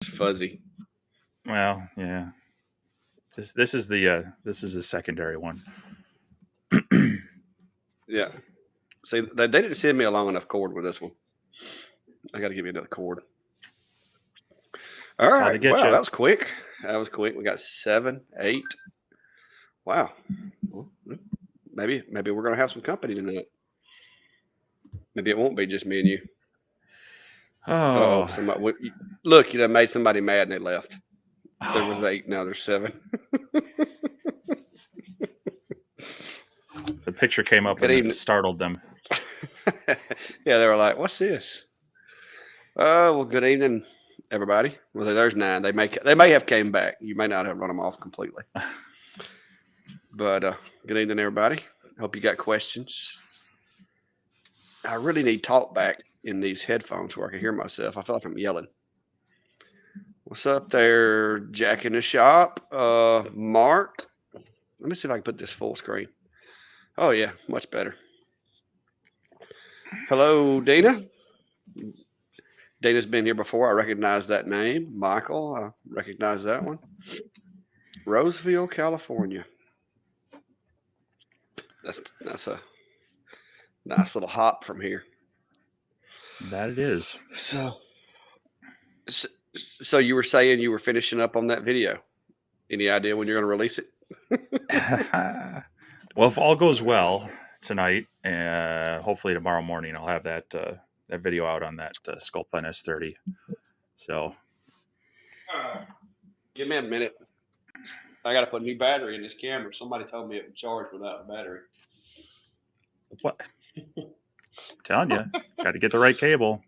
fuzzy. Well, yeah. This is the secondary one. Yeah. See, they didn't send me a long enough cord with this one. I got to give you another cord. All That's how they right. get Wow, you. that was quick. That was quick. We got 7, 8. Wow. Well, maybe we're gonna have some company tonight. Maybe it won't be just me and you. Oh, Oh, somebody look. You know, made somebody mad and they left. There was 8. Now there's 7. the picture came up Good and it evening. startled them. Yeah, they were like, "What's this?" Oh, well, good evening, everybody. Well, there's 9. They may have came back. You may not have run them off completely. But good evening, everybody. Hope you got questions. I really need talk back in these headphones where I can hear myself. I feel like I'm yelling. What's up there, Jack in the shop? Mark. Let me see if I can put this full screen. Oh yeah, much better. Hello, Dana. Dana's been here before. I recognize that name. Michael, I recognize that one. Roseville, California. That's a nice little hop from here. That it is. So, so, so you were saying you were finishing up on that video. Any idea when you're going to release it? Well, if all goes well tonight, hopefully tomorrow morning, I'll have that video out on that Sculpin S30. So, Give me a minute. I got to put a new battery in this camera. Somebody told me it would charge without a battery. what? I'm telling you, got to get the right cable.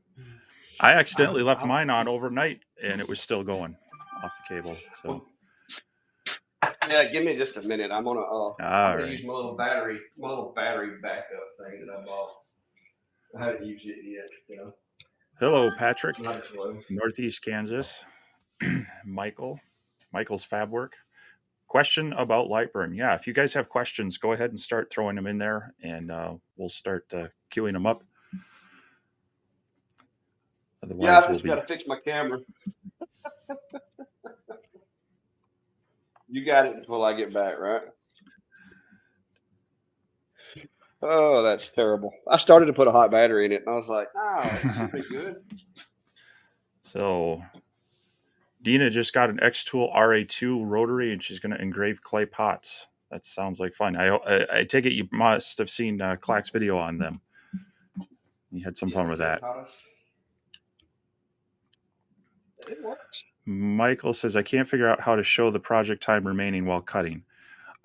I accidentally left mine on overnight, and it was still going off the cable. So, yeah, give me just a minute. I'm all gonna right. use my little battery backup thing that I bought. I haven't used it yet. Hello, Patrick, Might as well. Northeast Kansas. Michael's Fab Work. Question about Lightburn. Yeah, if you guys have questions, go ahead and start throwing them in there, and we'll start queuing them up. Yeah, I Otherwise, we'll just got to be. fix my camera. You got it until I get back, right? Oh, that's terrible. I started to put a hot battery in it, and I was like, "Oh, it should be good." So, Dina just got an X-Tool RA2 rotary, and she's going to engrave clay pots. That sounds like fun. I take it you must have seen Clack's video on them. You had some fun with that. It works. Michael says, I can't figure out how to show the project time remaining while cutting.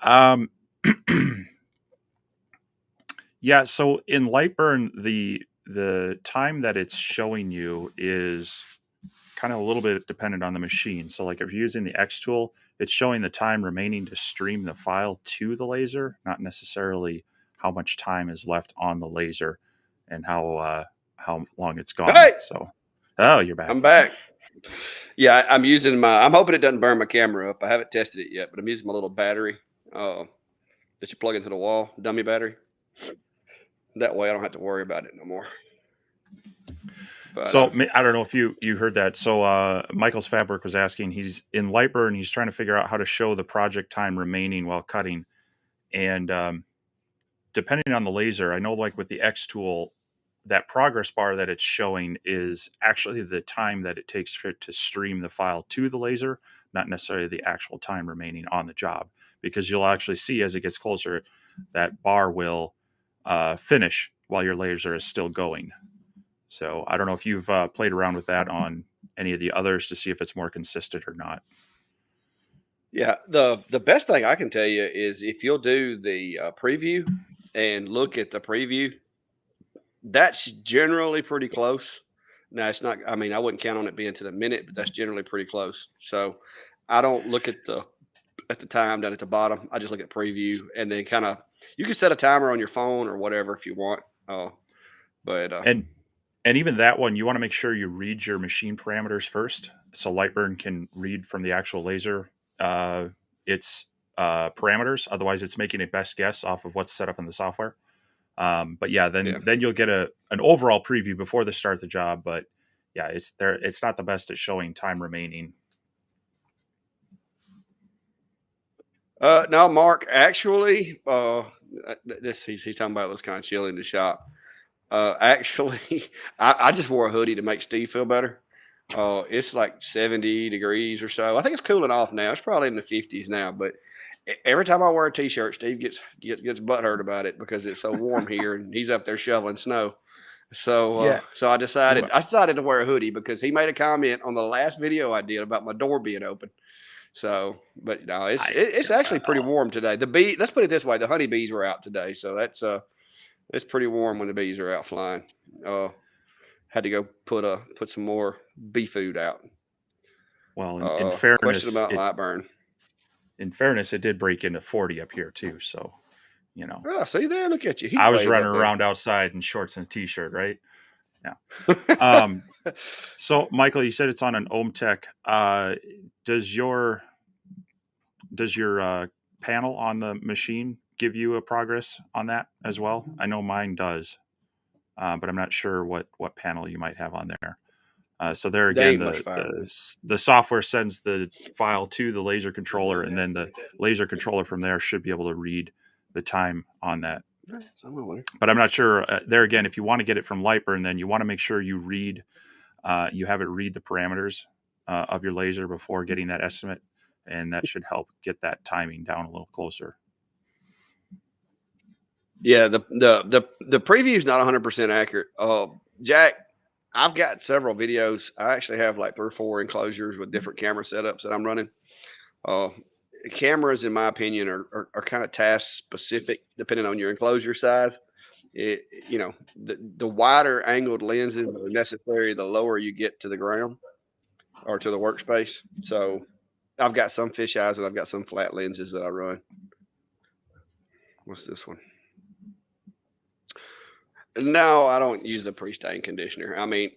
Um, yeah, so in Lightburn, the time that it's showing you is kind of a little bit dependent on the machine. So like if you're using the X tool, it's showing the time remaining to stream the file to the laser, not necessarily how much time is left on the laser and how long it's gone. Hey, So, oh, you're back. I'm back. Yeah, I'm using my. I'm hoping it doesn't burn my camera up. I haven't tested it yet, but I'm using my little battery that you plug into the wall, dummy battery. That way, I don't have to worry about it no more. But, So I don't know if you heard that. So Michael's Fabric was asking. He's in Lightburn. He's trying to figure out how to show the project time remaining while cutting, and depending on the laser, I know like with the X tool, that progress bar that it's showing is actually the time that it takes for it to stream the file to the laser, not necessarily the actual time remaining on the job. Because you'll actually see as it gets closer, that bar will finish while your laser is still going. So I don't know if you've played around with that on any of the others to see if it's more consistent or not. yeah, the best thing I can tell you is if you'll do the preview and look at the preview, that's generally pretty close. Now it's not. I mean, I wouldn't count on it being to the minute, but that's generally pretty close. So I don't look at the time down at the bottom. I just look at preview and then kind of you can set a timer on your phone or whatever if you want. But And even that one, you want to make sure you read your machine parameters first, so Lightburn can read from the actual laser its parameters. Otherwise, it's making a best guess off of what's set up in the software. But yeah, then you'll get an overall preview before the start of the job. But yeah, it's there. It's not the best at showing time remaining. No, Mark, actually, he's talking about it was kind of chilly in the shop. Actually, I just wore a hoodie to make Steve feel better. It's like 70 degrees or so. I think it's cooling off now. It's probably in the 50s now, but every time I wear a t-shirt, Steve gets butthurt about it because it's so warm here and he's up there shoveling snow. Yeah. So I decided to wear a hoodie because he made a comment on the last video I did about my door being open. So, but no, it's actually pretty warm today. Let's put it this way, the honeybees were out today, so it's pretty warm when the bees are out flying. Had to go put some more bee food out. Well, Question about Lightburn. In fairness, it did break into 40 up here too. So, Oh, see there, look at you. I was running around outside in shorts and a t-shirt, right? Yeah. So Michael, you said it's on an OhmTech. Does your panel on the machine give you a progress on that as well? I know mine does, but I'm not sure what panel you might have on there. So there again, the software sends the file to the laser controller, and then the laser controller from there should be able to read the time on that. But I'm not sure. There again, if you want to get it from Lightburn, then you want to make sure you have it read the parameters of your laser before getting that estimate, and that should help get that timing down a little closer. Yeah, the preview is not 100% accurate. Jack, I've got several videos. I actually have like 3 or 4 enclosures with different camera setups that I'm running. Cameras, in my opinion, are kind of task specific depending on your enclosure size. The wider angled lenses are necessary the lower you get to the ground or to the workspace. So I've got some fish eyes and I've got some flat lenses that I run. What's this one? No, I don't use the pre-stain conditioner. I mean,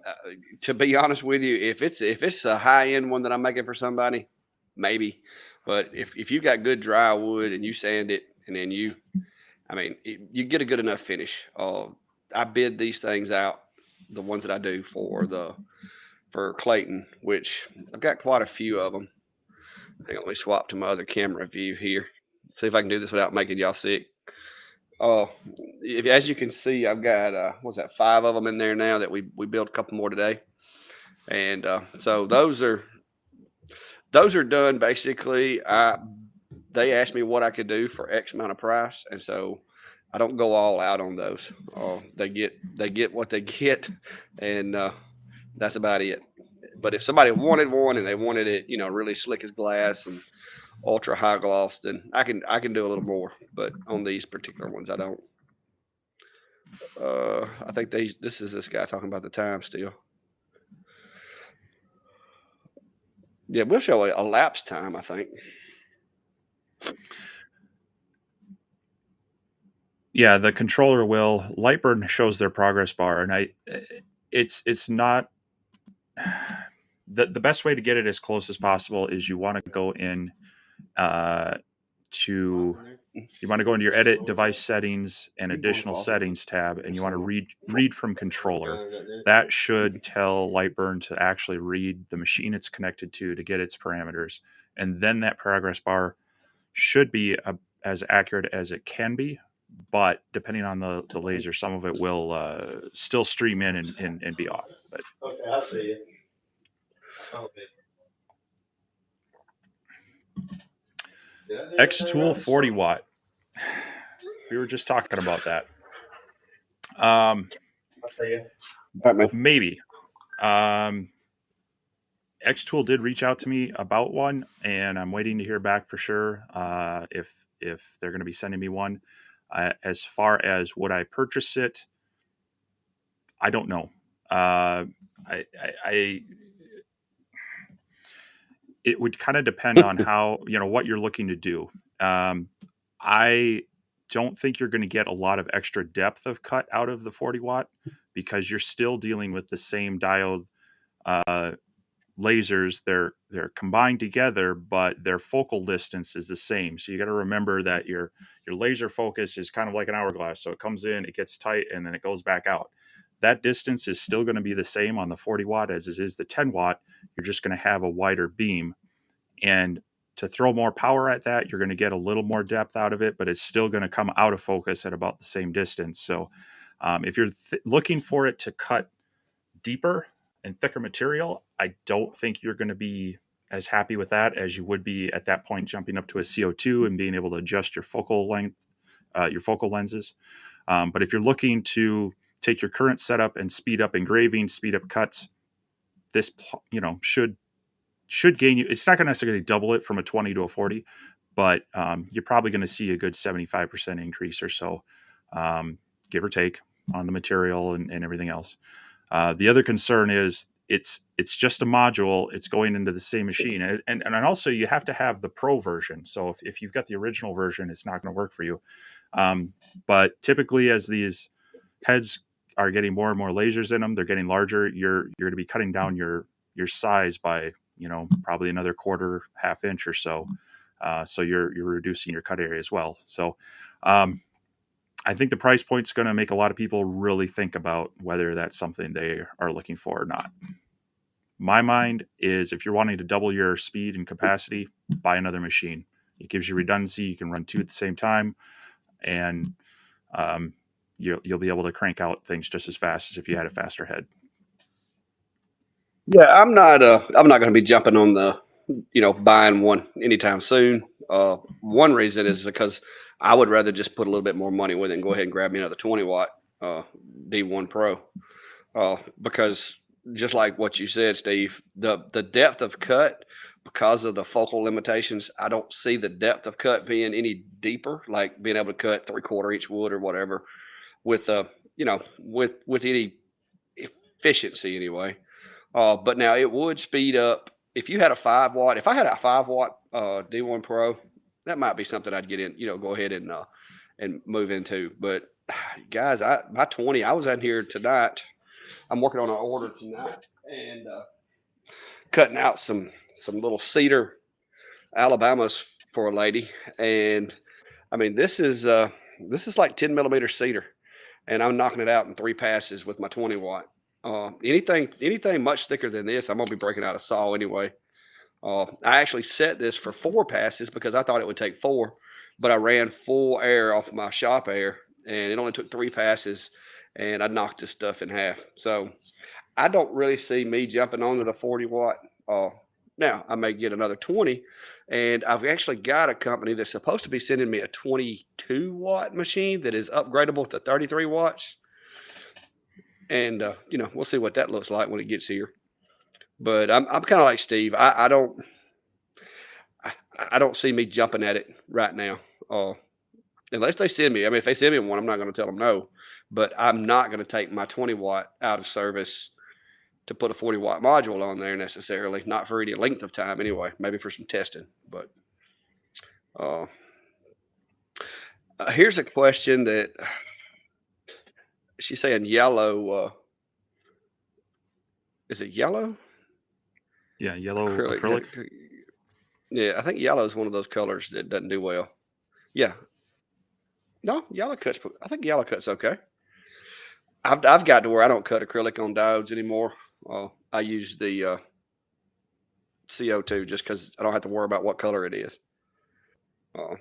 to be honest with you, if it's a high end one that I'm making for somebody, maybe. But if you got good dry wood and you sand it and then you get a good enough finish. I bid these things out, the ones that I do for Clayton, which I've got quite a few of them. Hang on, let me swap to my other camera view here. See if I can do this without making y'all sick. As you can see, I've got what's that, 5 of them in there now that we built a couple more today, and so those are done basically. They asked me what I could do for X amount of price, and so I don't go all out on those. They get what they get, and that's about it. But if somebody wanted one and they wanted it, really slick as glass and ultra high gloss, then I can do a little more. But on these particular ones, I don't. I think this is this guy talking about the time still. Yeah, we'll show a lapse time, I think. Yeah, the controller will. Lightburn shows their progress bar, and it's not the best way to get it as close as possible is you want to go in you want to go into your edit device settings and additional settings tab, and you want to read from controller. That should tell Lightburn to actually read the machine it's connected to get its parameters, and then that progress bar should be as accurate as it can be. But depending on the laser, some of it will still stream in and be off. But okay, I see it. X-Tool 40 watt. We were just talking about that. Maybe. X-Tool did reach out to me about one, and I'm waiting to hear back for sure if they're going to be sending me one. As far as would I purchase it, I don't know. It would kind of depend on how, what you're looking to do. I don't think you're going to get a lot of extra depth of cut out of the 40 watt because you're still dealing with the same diode lasers. They're combined together, but their focal distance is the same. So you got to remember that your laser focus is kind of like an hourglass. So it comes in, it gets tight, and then it goes back out. that distance is still going to be the same on the 40 watt as it is the 10 watt. You're just going to have a wider beam. And to throw more power at that, you're going to get a little more depth out of it, but it's still going to come out of focus at about the same distance. So if you're looking for it to cut deeper and thicker material, I don't think you're going to be as happy with that as you would be at that point jumping up to a CO2 and being able to adjust your focal length, your focal lenses. But if you're looking to take your current setup and speed up engraving, speed up cuts, this should gain you. It's not going to necessarily double it from a 20 to a 40, but you're probably going to see a good 75% increase or so, give or take, on the material and everything else. The other concern is it's just a module. It's going into the same machine. And also you have to have the pro version. So if you've got the original version, it's not going to work for you. But typically as these heads are getting more and more lasers in them, they're getting larger. You're going to be cutting down your size by, probably another quarter, half inch or so. So you're reducing your cut area as well. So I think the price point is going to make a lot of people really think about whether that's something they are looking for or not. My mind is if you're wanting to double your speed and capacity, buy another machine. It gives you redundancy. You can run two at the same time, and you'll be able to crank out things just as fast as if you had a faster head. Yeah, I'm not going to be jumping on the, buying one anytime soon. One reason is because I would rather just put a little bit more money with it and go ahead and grab me another 20 watt D1 Pro. Because just like what you said, Steve, the depth of cut, because of the focal limitations, I don't see the depth of cut being any deeper, like being able to cut 3/4 inch wood or whatever with with any efficiency anyway. But now it would speed up if you had a 5 watt. If I had a 5 watt D1 Pro, that might be something I'd get in. Go ahead and move into. But guys, my 20. I was in here tonight. I'm working on an order tonight and cutting out some little cedar Alabamas for a lady. And I mean, this is like 10 millimeter cedar, and I'm knocking it out in 3 passes with my 20 watt. Anything much thicker than this, I'm gonna be breaking out a saw anyway. I actually set this for 4 passes because I thought it would take 4, but I ran full air off my shop air, and it only took 3 passes, and I knocked this stuff in half. So I don't really see me jumping onto the 40 watt. Now I may get another 20, and I've actually got a company that's supposed to be sending me a 22 watt machine that is upgradable to 33 watts. And we'll see what that looks like when it gets here. But I'm kind of like Steve. I don't see me jumping at it right now, unless they send me. I mean, if they send me one, I'm not going to tell them no. But I'm not going to take my 20 watt out of service to put a 40 watt module on there necessarily. Not for any length of time anyway. Maybe for some testing. But here's a question that she's saying yellow. Is it yellow? Yeah, yellow acrylic. Yeah, I think yellow is one of those colors that doesn't do well. Yeah. No, yellow cuts. I think yellow cuts okay. I've got to where I don't cut acrylic on diodes anymore. I use the CO2 just because I don't have to worry about what color it is. All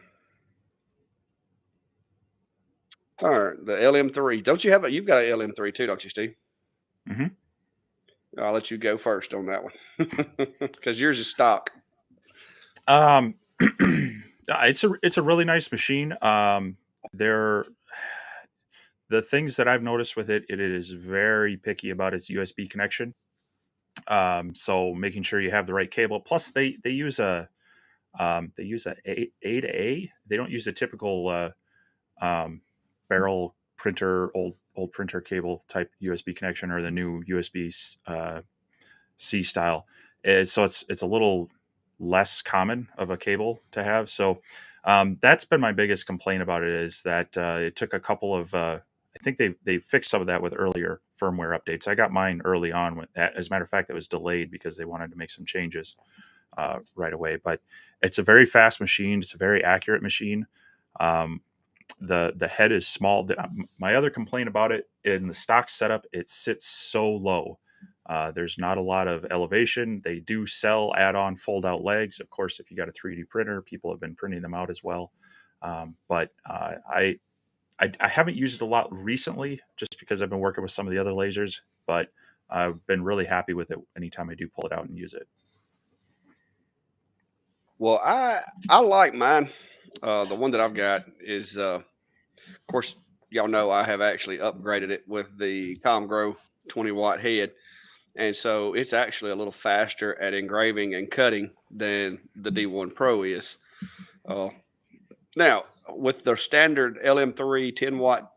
right, the LM3. Don't you have a? You've got an LM3 too, don't you, Steve? Mm-hmm. I'll let you go first on that one because yours is stock. It's a really nice machine. The things that I've noticed with it is very picky about its USB connection. So making sure you have the right cable. Plus, they use a A to A. They don't use a typical barrel printer, old printer cable type USB connection or the new USB C style. So it's a little less common of a cable to have. So that's been my biggest complaint about it is that it took a couple of I think they fixed some of that with earlier firmware updates. I got mine early on. As a matter of fact, it was delayed because they wanted to make some changes right away. But it's a very fast machine. It's a very accurate machine. the head is small. My other complaint about it, in the stock setup, it sits so low. There's not a lot of elevation. They do sell add-on fold-out legs. Of course, if you got a 3D printer, people have been printing them out as well. But I haven't used it a lot recently, just because I've been working with some of the other lasers. But I've been really happy with it anytime I do pull it out and use it. Well, I like mine. The one that I've got is, of course, y'all know I have actually upgraded it with the ComGrow 20-watt head, and so it's actually a little faster at engraving and cutting than the D1 Pro is. Now, with the standard LM3 10-watt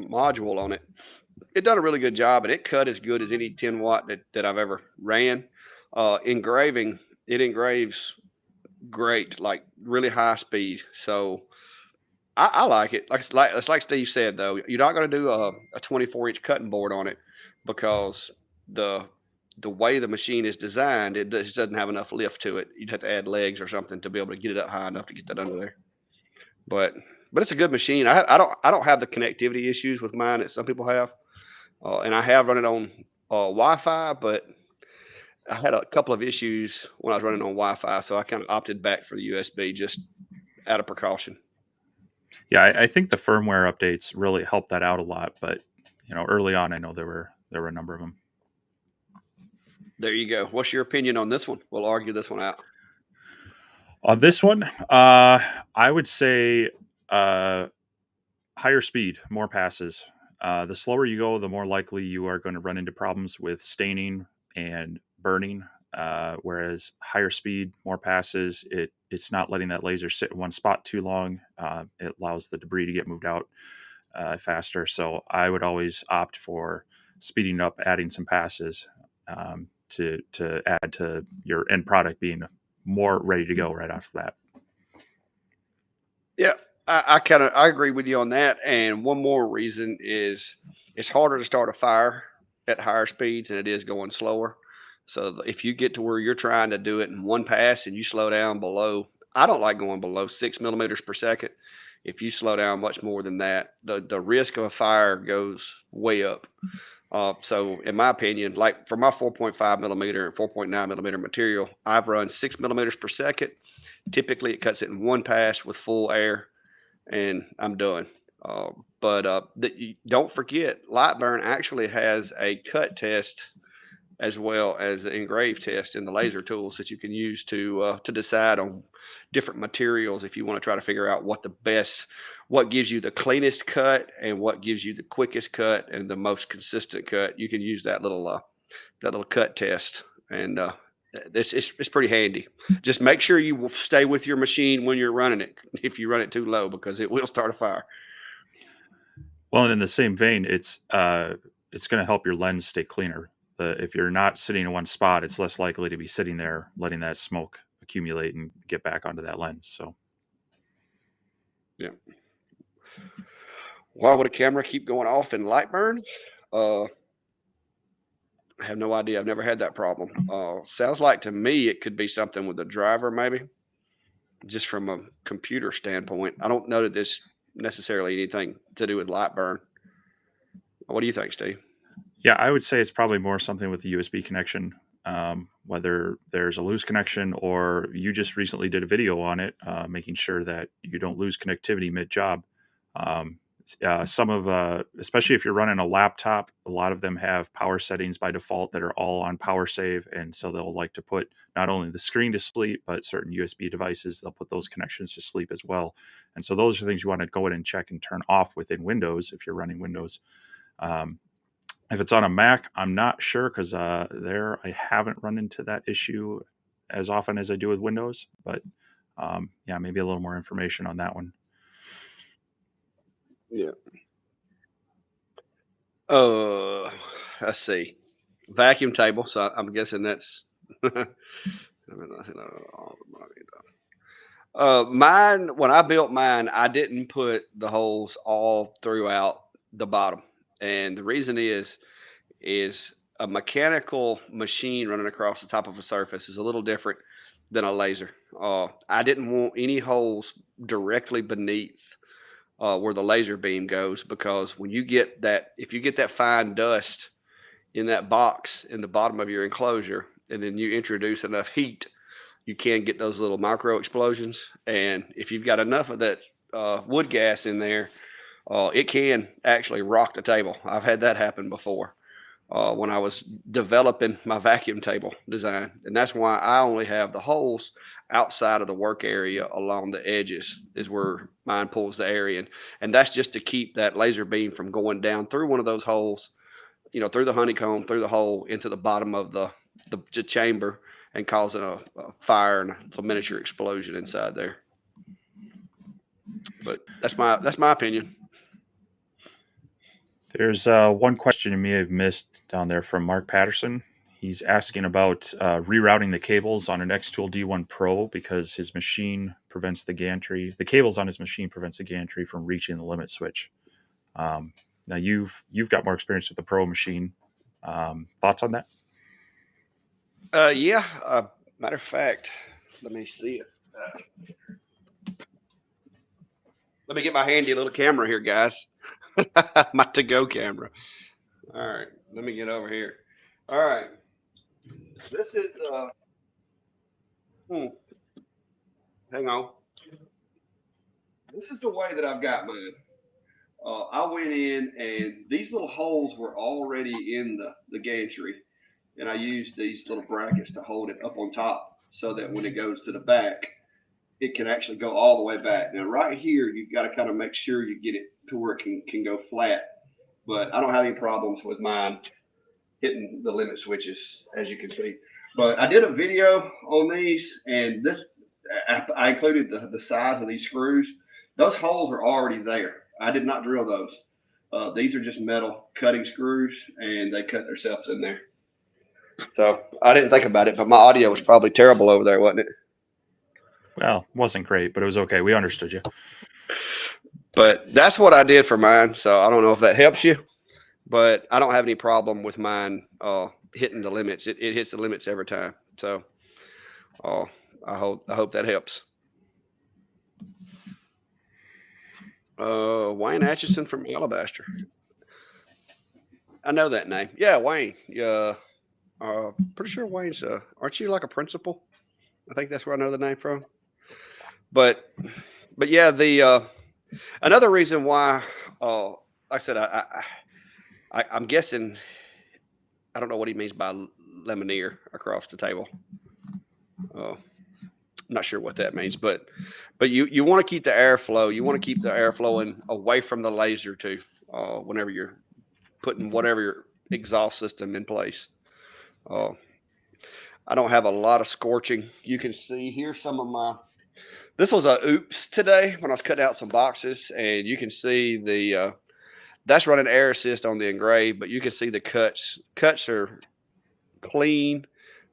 module on it, it done a really good job, and it cut as good as any 10-watt that I've ever ran. Engraving, it engraves great, like really high speed. So I like it. It's like Steve said, though, you're not going to do a 24-inch cutting board on it, because the the way the machine is designed, it just doesn't have enough lift to it. You'd have to add legs or something to be able to get it up high enough to get that under there. But it's a good machine. I don't have the connectivity issues with mine that some people have, and I have run it on Wi-Fi, but I had a couple of issues when I was running on Wi-Fi, so I kind of opted back for the USB just out of precaution. Yeah, I think the firmware updates really helped that out a lot. But early on, I know there were a number of them. There you go. What's your opinion on this one? We'll argue this one out. On this one, I would say higher speed, more passes. The slower you go, the more likely you are going to run into problems with staining and burning. Whereas higher speed, more passes, it's not letting that laser sit in one spot too long. It allows the debris to get moved out faster. So I would always opt for speeding up, adding some passes to add to your end product being more ready to go right off the bat. Yeah, I agree with you on that. And one more reason is it's harder to start a fire at higher speeds than it is going slower. So if you get to where you're trying to do it in one pass and you slow down below, I don't like going below 6 millimeters per second. If you slow down much more than that, the risk of a fire goes way up. So in my opinion, like for my 4.5 millimeter and 4.9 millimeter material, I've run 6 millimeters per second. Typically, it cuts it in one pass with full air, and I'm done. Don't forget, Lightburn actually has a cut test as well as an engrave test in the laser tools that you can use to decide on different materials if you want to try to figure out what gives you the cleanest cut and what gives you the quickest cut and the most consistent cut. You can use that little cut test, and it's pretty handy. Just make sure you stay with your machine when you're running it. If you run it too low, because it will start a fire. Well, and in the same vein, it's going to help your lens stay cleaner. If you're not sitting in one spot, it's less likely to be sitting there letting that smoke accumulate and get back onto that lens. So, yeah. Why would a camera keep going off in Lightburn? I have no idea. I've never had that problem. Sounds like to me it could be something with the driver, maybe, just from a computer standpoint. I don't know that this necessarily anything to do with Lightburn. What do you think, Steve? Yeah, I would say it's probably more something with the USB connection, whether there's a loose connection or you just recently did a video on it, making sure that you don't lose connectivity mid-job. Especially if you're running a laptop, a lot of them have power settings by default that are all on power save. And so they'll like to put not only the screen to sleep, but certain USB devices, they'll put those connections to sleep as well. And so those are things you want to go in and check and turn off within Windows if you're running Windows. If it's on a Mac, I'm not sure, because I haven't run into that issue as often as I do with Windows. But yeah, maybe a little more information on that one. Yeah. Let's see. Vacuum table. So I'm guessing that's. Mine, when I built mine, I didn't put the holes all throughout the bottom, and the reason is a mechanical machine running across the top of a surface is a little different than a laser. I didn't want any holes directly beneath where the laser beam goes, because when you get that, if you get that fine dust in that box in the bottom of your enclosure, and then you introduce enough heat, you can get those little micro explosions. And if you've got enough of that wood gas in there, it can actually rock the table. I've had that happen before when I was developing my vacuum table design. And that's why I only have the holes outside of the work area along the edges is where mine pulls the air in. And that's just to keep that laser beam from going down through one of those holes, through the honeycomb, through the hole into the bottom of the chamber and causing a fire and a miniature explosion inside there. But that's my opinion. There's one question you may have missed down there from Mark Patterson. He's asking about rerouting the cables on an X-Tool D1 Pro because his machine prevents the gantry. The cables on his machine prevents the gantry from reaching the limit switch. Now you've got more experience with the Pro machine. Thoughts on that? Yeah. Matter of fact, let me see it. Let me get my handy little camera here, guys. My to-go camera. All right, let me get over here. All right, this is hang on. This is the way that I've got mine. I went in and these little holes were already in the gantry, and I used these little brackets to hold it up on top so that when it goes to the back, it can actually go all the way back. Now, right here, you've got to kind of make sure you get it to where it can go flat. But I don't have any problems with mine hitting the limit switches, as you can see. But I did a video on these, and this I included the size of these screws. Those holes are already there. I did not drill those. These are just metal cutting screws, and they cut themselves in there. So I didn't think about it, but my audio was probably terrible over there, wasn't it? Well, it wasn't great, but it was okay. We understood you. But that's what I did for mine. So I don't know if that helps you, but I don't have any problem with mine hitting the limits. It hits the limits every time. So I hope that helps. Wayne Atchison from Alabaster. I know that name. Yeah, Wayne. Yeah, pretty sure Wayne's. Aren't you like a principal? I think that's where I know the name from. But yeah, the another reason why, like I said, I'm guessing. I don't know what he means by lemonier across the table. I'm not sure what that means, but you want to keep the airflow. You want to keep the air flowing away from the laser too. Whenever you're putting whatever your exhaust system in place. I don't have a lot of scorching. You can see here some of my. This was a oops today when I was cutting out some boxes, and you can see the that's running air assist on the engrave, but you can see the cuts. Cuts are clean.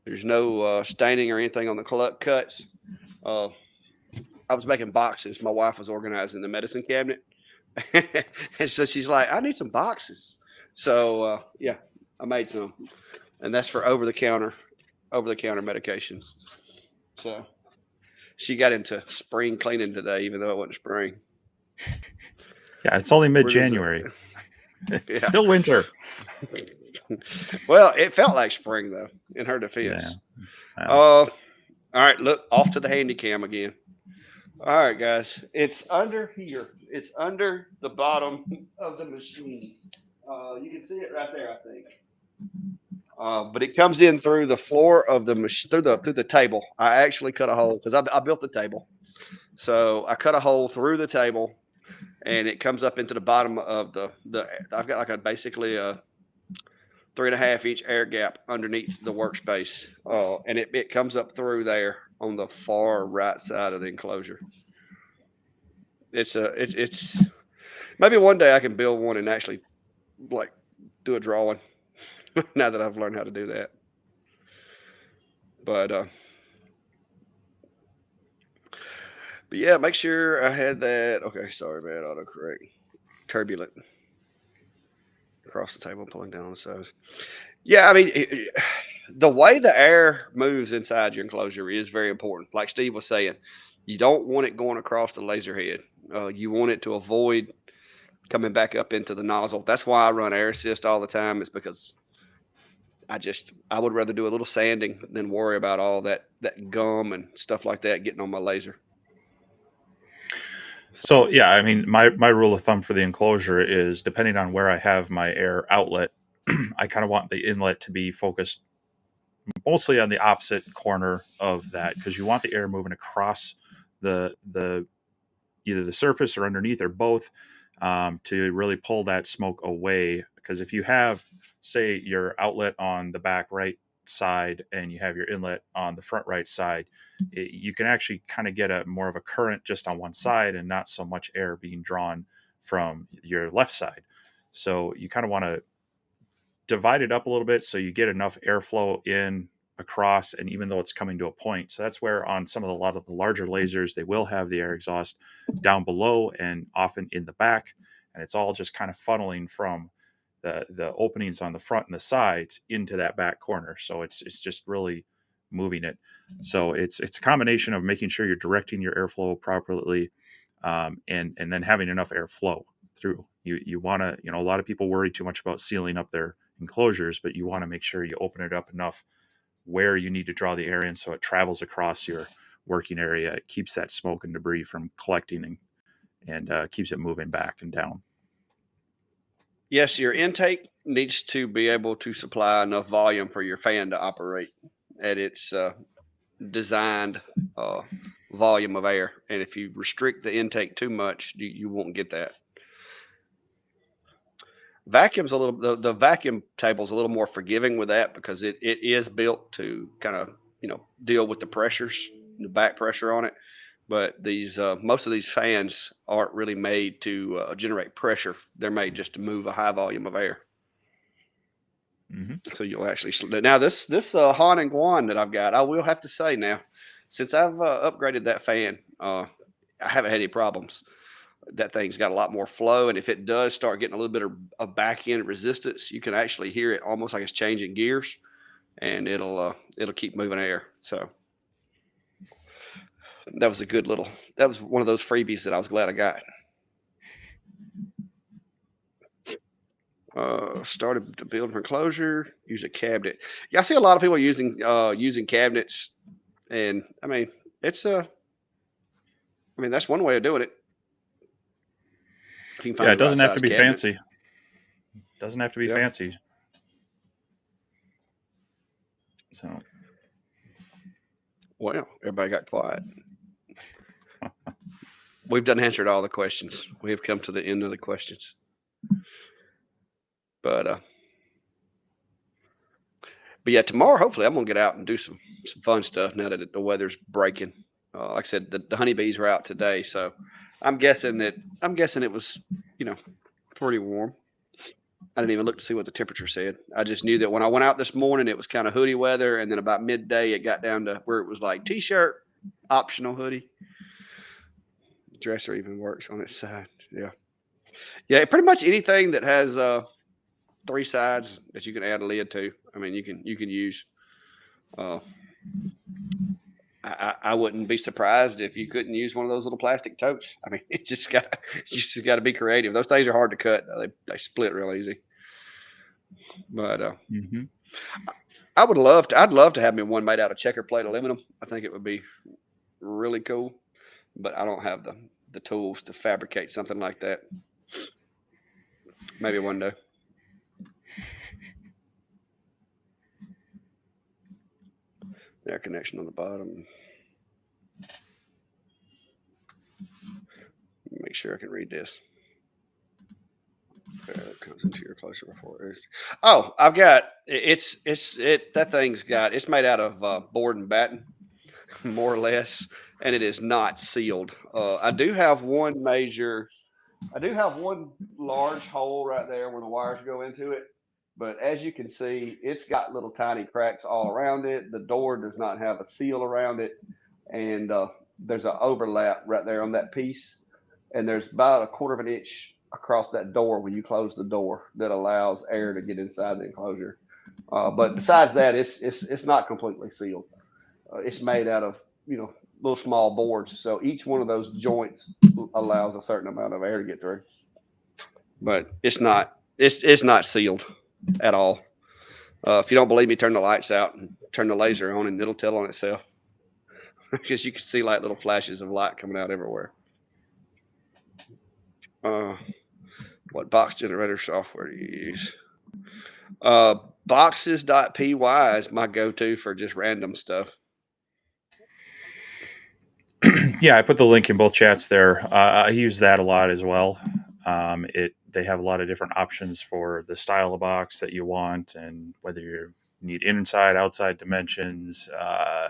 There's no staining or anything on the cuts. I was making boxes. My wife was organizing the medicine cabinet, and so she's like, "I need some boxes." So yeah, I made some, and that's for over the counter medication. So she got into spring cleaning today, even though it wasn't spring. Yeah, it's only mid-January. It's still winter. Well, it felt like spring though, in her defense. Yeah. All right, look off to the handy cam again. All right, guys, it's under here. It's under the bottom of the machine. You can see it right there, I think. But it comes in through the floor of the machine, through the table. I actually cut a hole because I built the table, so I cut a hole through the table, and it comes up into the bottom of the. I've got like basically a 3.5 inch air gap underneath the workspace, and it comes up through there on the far right side of the enclosure. It's maybe one day I can build one and actually like do a drawing. Now that I've learned how to do that, but yeah, make sure I had that. Okay, sorry, man. Autocorrect. Turbulent. Across the table, pulling down on the sides. Yeah, I mean, the way the air moves inside your enclosure is very important. Like Steve was saying, you don't want it going across the laser head. You want it to avoid coming back up into the nozzle. That's why I run air assist all the time. It's because I would rather do a little sanding than worry about all that gum and stuff like that getting on my laser. So yeah, I mean, my rule of thumb for the enclosure is depending on where I have my air outlet, I kind of want the inlet to be focused mostly on the opposite corner of that, because you want the air moving across the either the surface or underneath or both, to really pull that smoke away. Because if you have, say, your outlet on the back right side and you have your inlet on the front right side, you can actually kind of get a more of a current just on one side and not so much air being drawn from your left side. So you kind of want to divide it up a little bit so you get enough airflow in across, and even though it's coming to a point. So that's where on some of a lot of the larger lasers, they will have the air exhaust down below and often in the back, and it's all just kind of funneling from the openings on the front and the sides into that back corner. So it's just really moving it. So it's a combination of making sure you're directing your airflow properly, and then having enough airflow through. You want to, a lot of people worry too much about sealing up their enclosures, but you want to make sure you open it up enough where you need to draw the air in so it travels across your working area. It keeps that smoke and debris from collecting, and keeps it moving back and down. Yes, your intake needs to be able to supply enough volume for your fan to operate at its designed volume of air. And if you restrict the intake too much, you won't get that. Vacuum's a little the vacuum table's a little more forgiving with that because it is built to kind of deal with the pressures, the back pressure on it. But these most of these fans aren't really made to generate pressure. They're made just to move a high volume of air. Mm-hmm. So you'll actually now this Han and Guan that I've got, I will have to say now, since I've upgraded that fan, I haven't had any problems. That thing's got a lot more flow, and if it does start getting a little bit of back end resistance, you can actually hear it almost like it's changing gears, and it'll keep moving air. So that was that was one of those freebies that I was glad I got. Started to build an enclosure, use a cabinet. Yeah, I see a lot of people using cabinets, and I mean that's one way of doing it. Yeah, it doesn't have to be cabinet. fancy. It doesn't have to be fancy. So, well, everybody got quiet. We've done answered all the questions. We have come to the end of the questions. But yeah, tomorrow hopefully I'm gonna get out and do some fun stuff now that the weather's breaking. Like I said, the honeybees were out today, so I'm guessing it was pretty warm. I didn't even look to see what the temperature said. I just knew that when I went out this morning, it was kind of hoodie weather, and then about midday, it got down to where it was like t-shirt, optional hoodie. Dresser even works on its side. Yeah. Pretty much anything that has 3 sides that you can add a lid to. I mean, you can use. I wouldn't be surprised if you couldn't use one of those little plastic totes. I mean, you just got to be creative. Those things are hard to cut. They split real easy. But mm-hmm. I'd love to have me one made out of checker plate aluminum. I think it would be really cool, but I don't have the tools to fabricate something like that. Maybe one day. Air connection on the bottom. Make sure I can read this. It comes into your closer before it is. Oh, I've got that thing's got it's made out of board and batten, more or less, and it is not sealed. I do have one large hole right there where the wires go into it. But as you can see, it's got little tiny cracks all around it. The door does not have a seal around it. And there's an overlap right there on that piece. And there's about 1/4 of an inch across that door when you close the door that allows air to get inside the enclosure. But besides that, it's not completely sealed. It's made out of little small boards, so each one of those joints allows a certain amount of air to get through. But it's not sealed at all. If you don't believe me, turn the lights out and turn the laser on, and it'll tell on itself because you can see like little flashes of light coming out everywhere. What box generator software do you use? Boxes.py is my go-to for just random stuff. Yeah, I put the link in both chats there. I use that a lot as well. They have a lot of different options for the style of box that you want, and whether you need inside, outside dimensions.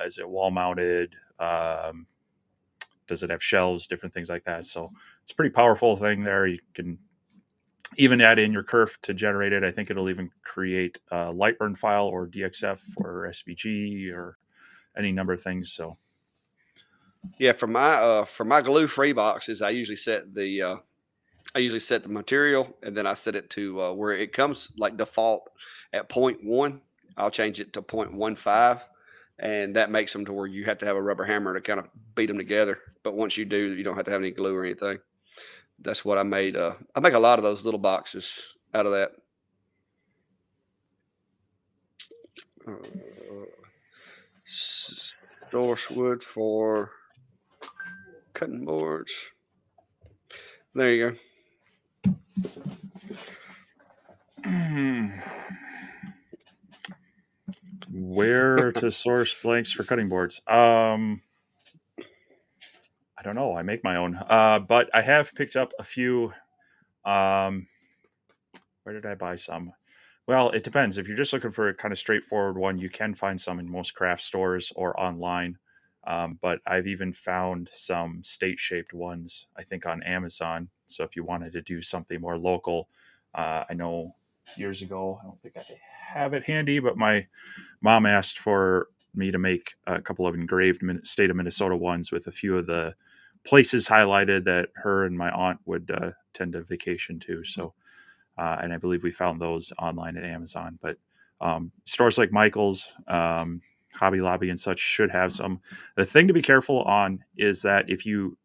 Is it wall mounted? Does it have shelves? Different things like that. So it's a pretty powerful thing there. You can even add in your kerf to generate it. I think it'll even create a Lightburn file or DXF or SVG or any number of things. So yeah, for my glue-free boxes, I usually set the material, and then I set it to where it comes like default at 0.1. I'll change it to 0.15, and that makes them to where you have to have a rubber hammer to kind of beat them together. But once you do, you don't have to have any glue or anything. That's what I made. I make a lot of those little boxes out of that. Source wood for cutting boards. There you go. Where to source blanks for cutting boards? I don't know. I make my own, but I have picked up a few. Where did I buy some? Well, it depends. If you're just looking for a kind of straightforward one, you can find some in most craft stores or online. But I've even found some state-shaped ones, I think, on Amazon. So if you wanted to do something more local, I know years ago, I don't think I have it handy, but my mom asked for me to make a couple of engraved state of Minnesota ones with a few of the places highlighted that her and my aunt would tend to vacation to. So, and I believe we found those online at Amazon. But stores like Michael's, Hobby Lobby, and such should have some. The thing to be careful on is that if you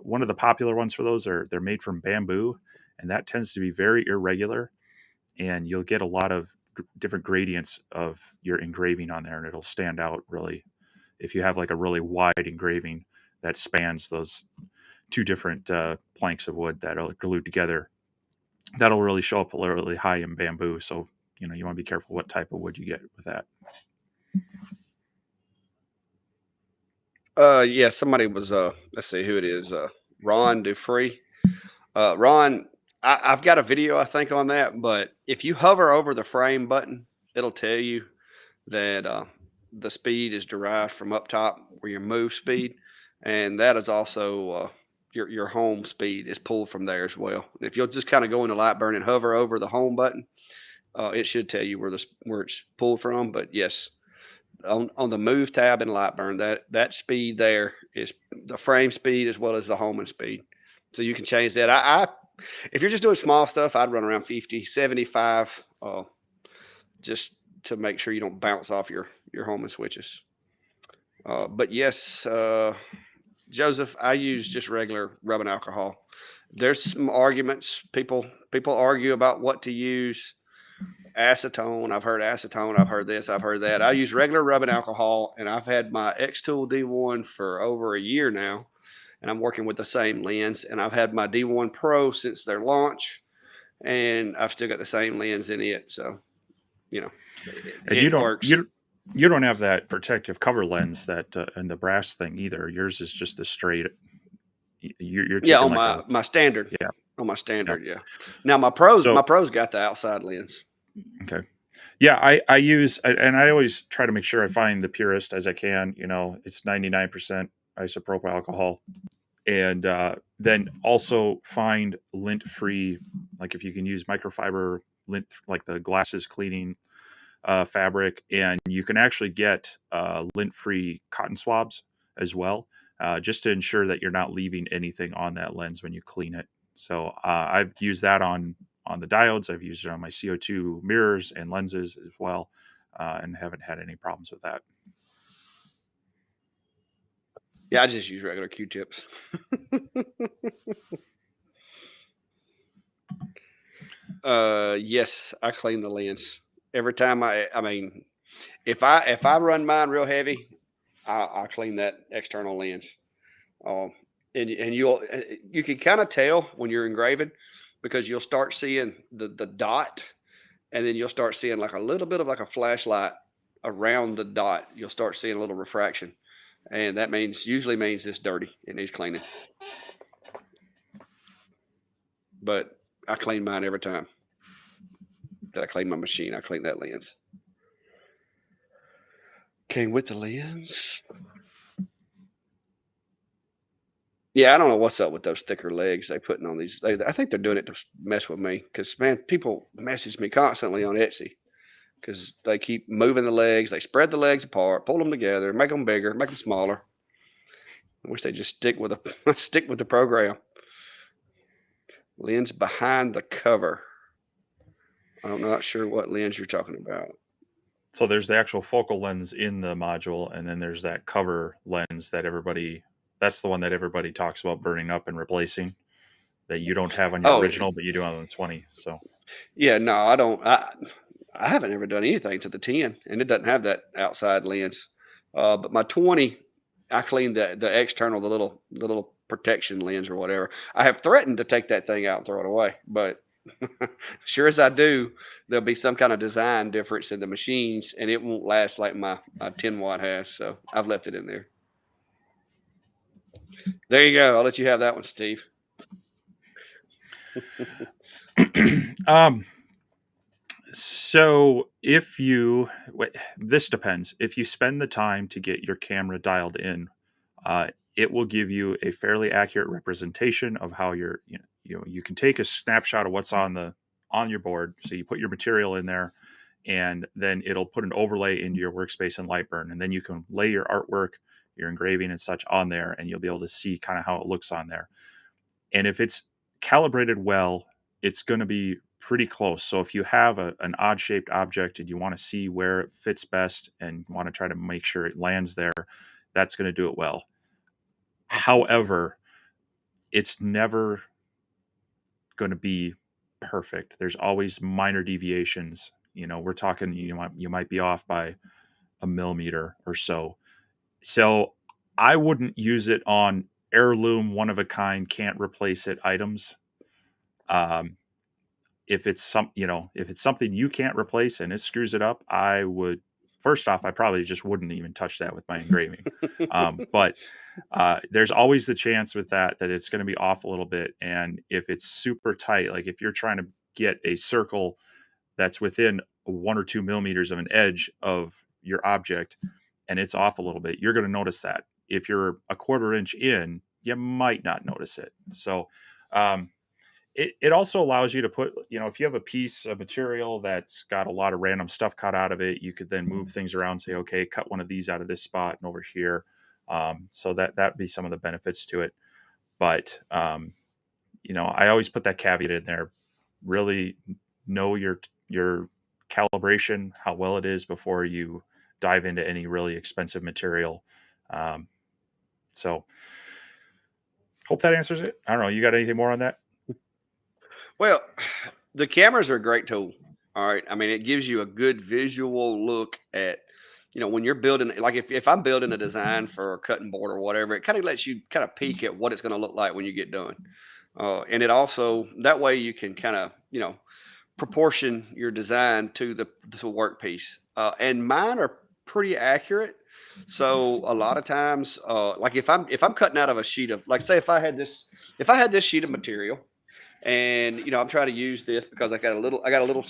one of the popular ones for those they're made from bamboo, and that tends to be very irregular, and you'll get a lot of different gradients of your engraving on there, and it'll stand out really. If you have like a really wide engraving that spans those two different planks of wood that are glued together, that'll really show up really high in bamboo. So, you want to be careful what type of wood you get with that. Yeah, somebody was let's see who it is. Ron Dufree. Ron, I've got a video I think on that, but if you hover over the frame button, it'll tell you that the speed is derived from up top where your move speed, and that is also your home speed is pulled from there as well. If you'll just kind of go into Lightburn and hover over the home button, it should tell you where it's pulled from. But yes, on the move tab in Lightburn, that speed there is the frame speed as well as the homing speed. So you can change that. I if you're just doing small stuff, I'd run around 50, 75, just to make sure you don't bounce off your homing switches. But yes, Joseph, I use just regular rubbing alcohol. There's some arguments. People argue about what to use. Acetone. I've heard acetone. I've heard this. I've heard that. I use regular rubbing alcohol, and I've had my X Tool D1 for over a year now, and I'm working with the same lens. And I've had my D1 Pro since their launch, and I've still got the same lens in it. So, And it works. You don't have that protective cover lens that and the brass thing either. Yours is just a straight. You're taking on like my standard. Yeah. On my standard, yeah. Now my pros So- got the outside lens. Okay. Yeah, I use, and I always try to make sure I find the purest as I can. It's 99% isopropyl alcohol, and then also find lint-free. Like if you can use microfiber lint, like the glasses cleaning fabric, and you can actually get lint-free cotton swabs as well, just to ensure that you're not leaving anything on that lens when you clean it. So I've used that on on the diodes. I've used it on my CO2 mirrors and lenses as well, and haven't had any problems with that. Yeah, I just use regular Q-tips. Yes, I clean the lens every time. I mean, if I run mine real heavy, I clean that external lens. Um, and you can kind of tell when you're engraving because you'll start seeing the dot, and then you'll start seeing like a little bit of like a flashlight around the dot. You'll start seeing a little refraction, and that usually means it's dirty. It needs cleaning. But I clean mine every time that I clean my machine. I clean that lens. Came with the lens. Yeah, I don't know what's up with those thicker legs they putting on these. I think they're doing it to mess with me because man, people message me constantly on Etsy because they keep moving the legs. They spread the legs apart, pull them together, make them bigger, make them smaller. I wish they just stick with the program. Lens behind the cover. I'm not sure what lens you're talking about. So there's the actual focal lens in the module, and then there's that cover lens that's the one that everybody talks about burning up and replacing, that you don't have on your original, but you do on the 20. So yeah, no, I don't. I haven't ever done anything to the 10, and it doesn't have that outside lens. But my 20, I cleaned the external, the little protection lens or whatever. I have threatened to take that thing out and throw it away, but sure as I do, there'll be some kind of design difference in the machines, and it won't last like my 10 watt has. So I've left it in there. There you go. I'll let you have that one, Steve. So this depends. If you spend the time to get your camera dialed in, it will give you a fairly accurate representation of how you can take a snapshot of what's on your board. So you put your material in there, and then it'll put an overlay into your workspace in Lightburn, and then you can lay your artwork, your engraving and such on there, and you'll be able to see kind of how it looks on there. And if it's calibrated well, it's going to be pretty close. So if you have an odd shaped object and you want to see where it fits best and want to try to make sure it lands there, that's going to do it well. However, it's never going to be perfect. There's always minor deviations. We're talking, you might be off by a millimeter or so. So I wouldn't use it on heirloom, one of a kind, can't replace it items. If it's something you can't replace and it screws it up, first off, I probably just wouldn't even touch that with my engraving. But there's always the chance with that it's going to be off a little bit. And if it's super tight, like if you're trying to get a circle that's within 1 or 2 millimeters of an edge of your object and it's off a little bit, you're going to notice that. If you're a 1/4 inch in, you might not notice it. So it also allows you to put, if you have a piece of material that's got a lot of random stuff cut out of it, you could then move things around, say, okay, cut one of these out of this spot and over here. So that'd be some of the benefits to it. But, I always put that caveat in there. Really know your calibration, how well it is before you dive into any really expensive material. So hope that answers it. I don't know. You got anything more on that? Well, the cameras are a great tool. All right. I mean, it gives you a good visual look at, when you're building, like if I'm building a design for a cutting board or whatever, it kind of lets you kind of peek at what it's going to look like when you get done. And it also, that way you can kind of, proportion your design to the workpiece. And mine are pretty accurate. So a lot of times, like if I'm cutting out of a sheet of, like, say if I had this sheet of material, and I'm trying to use this because I got a little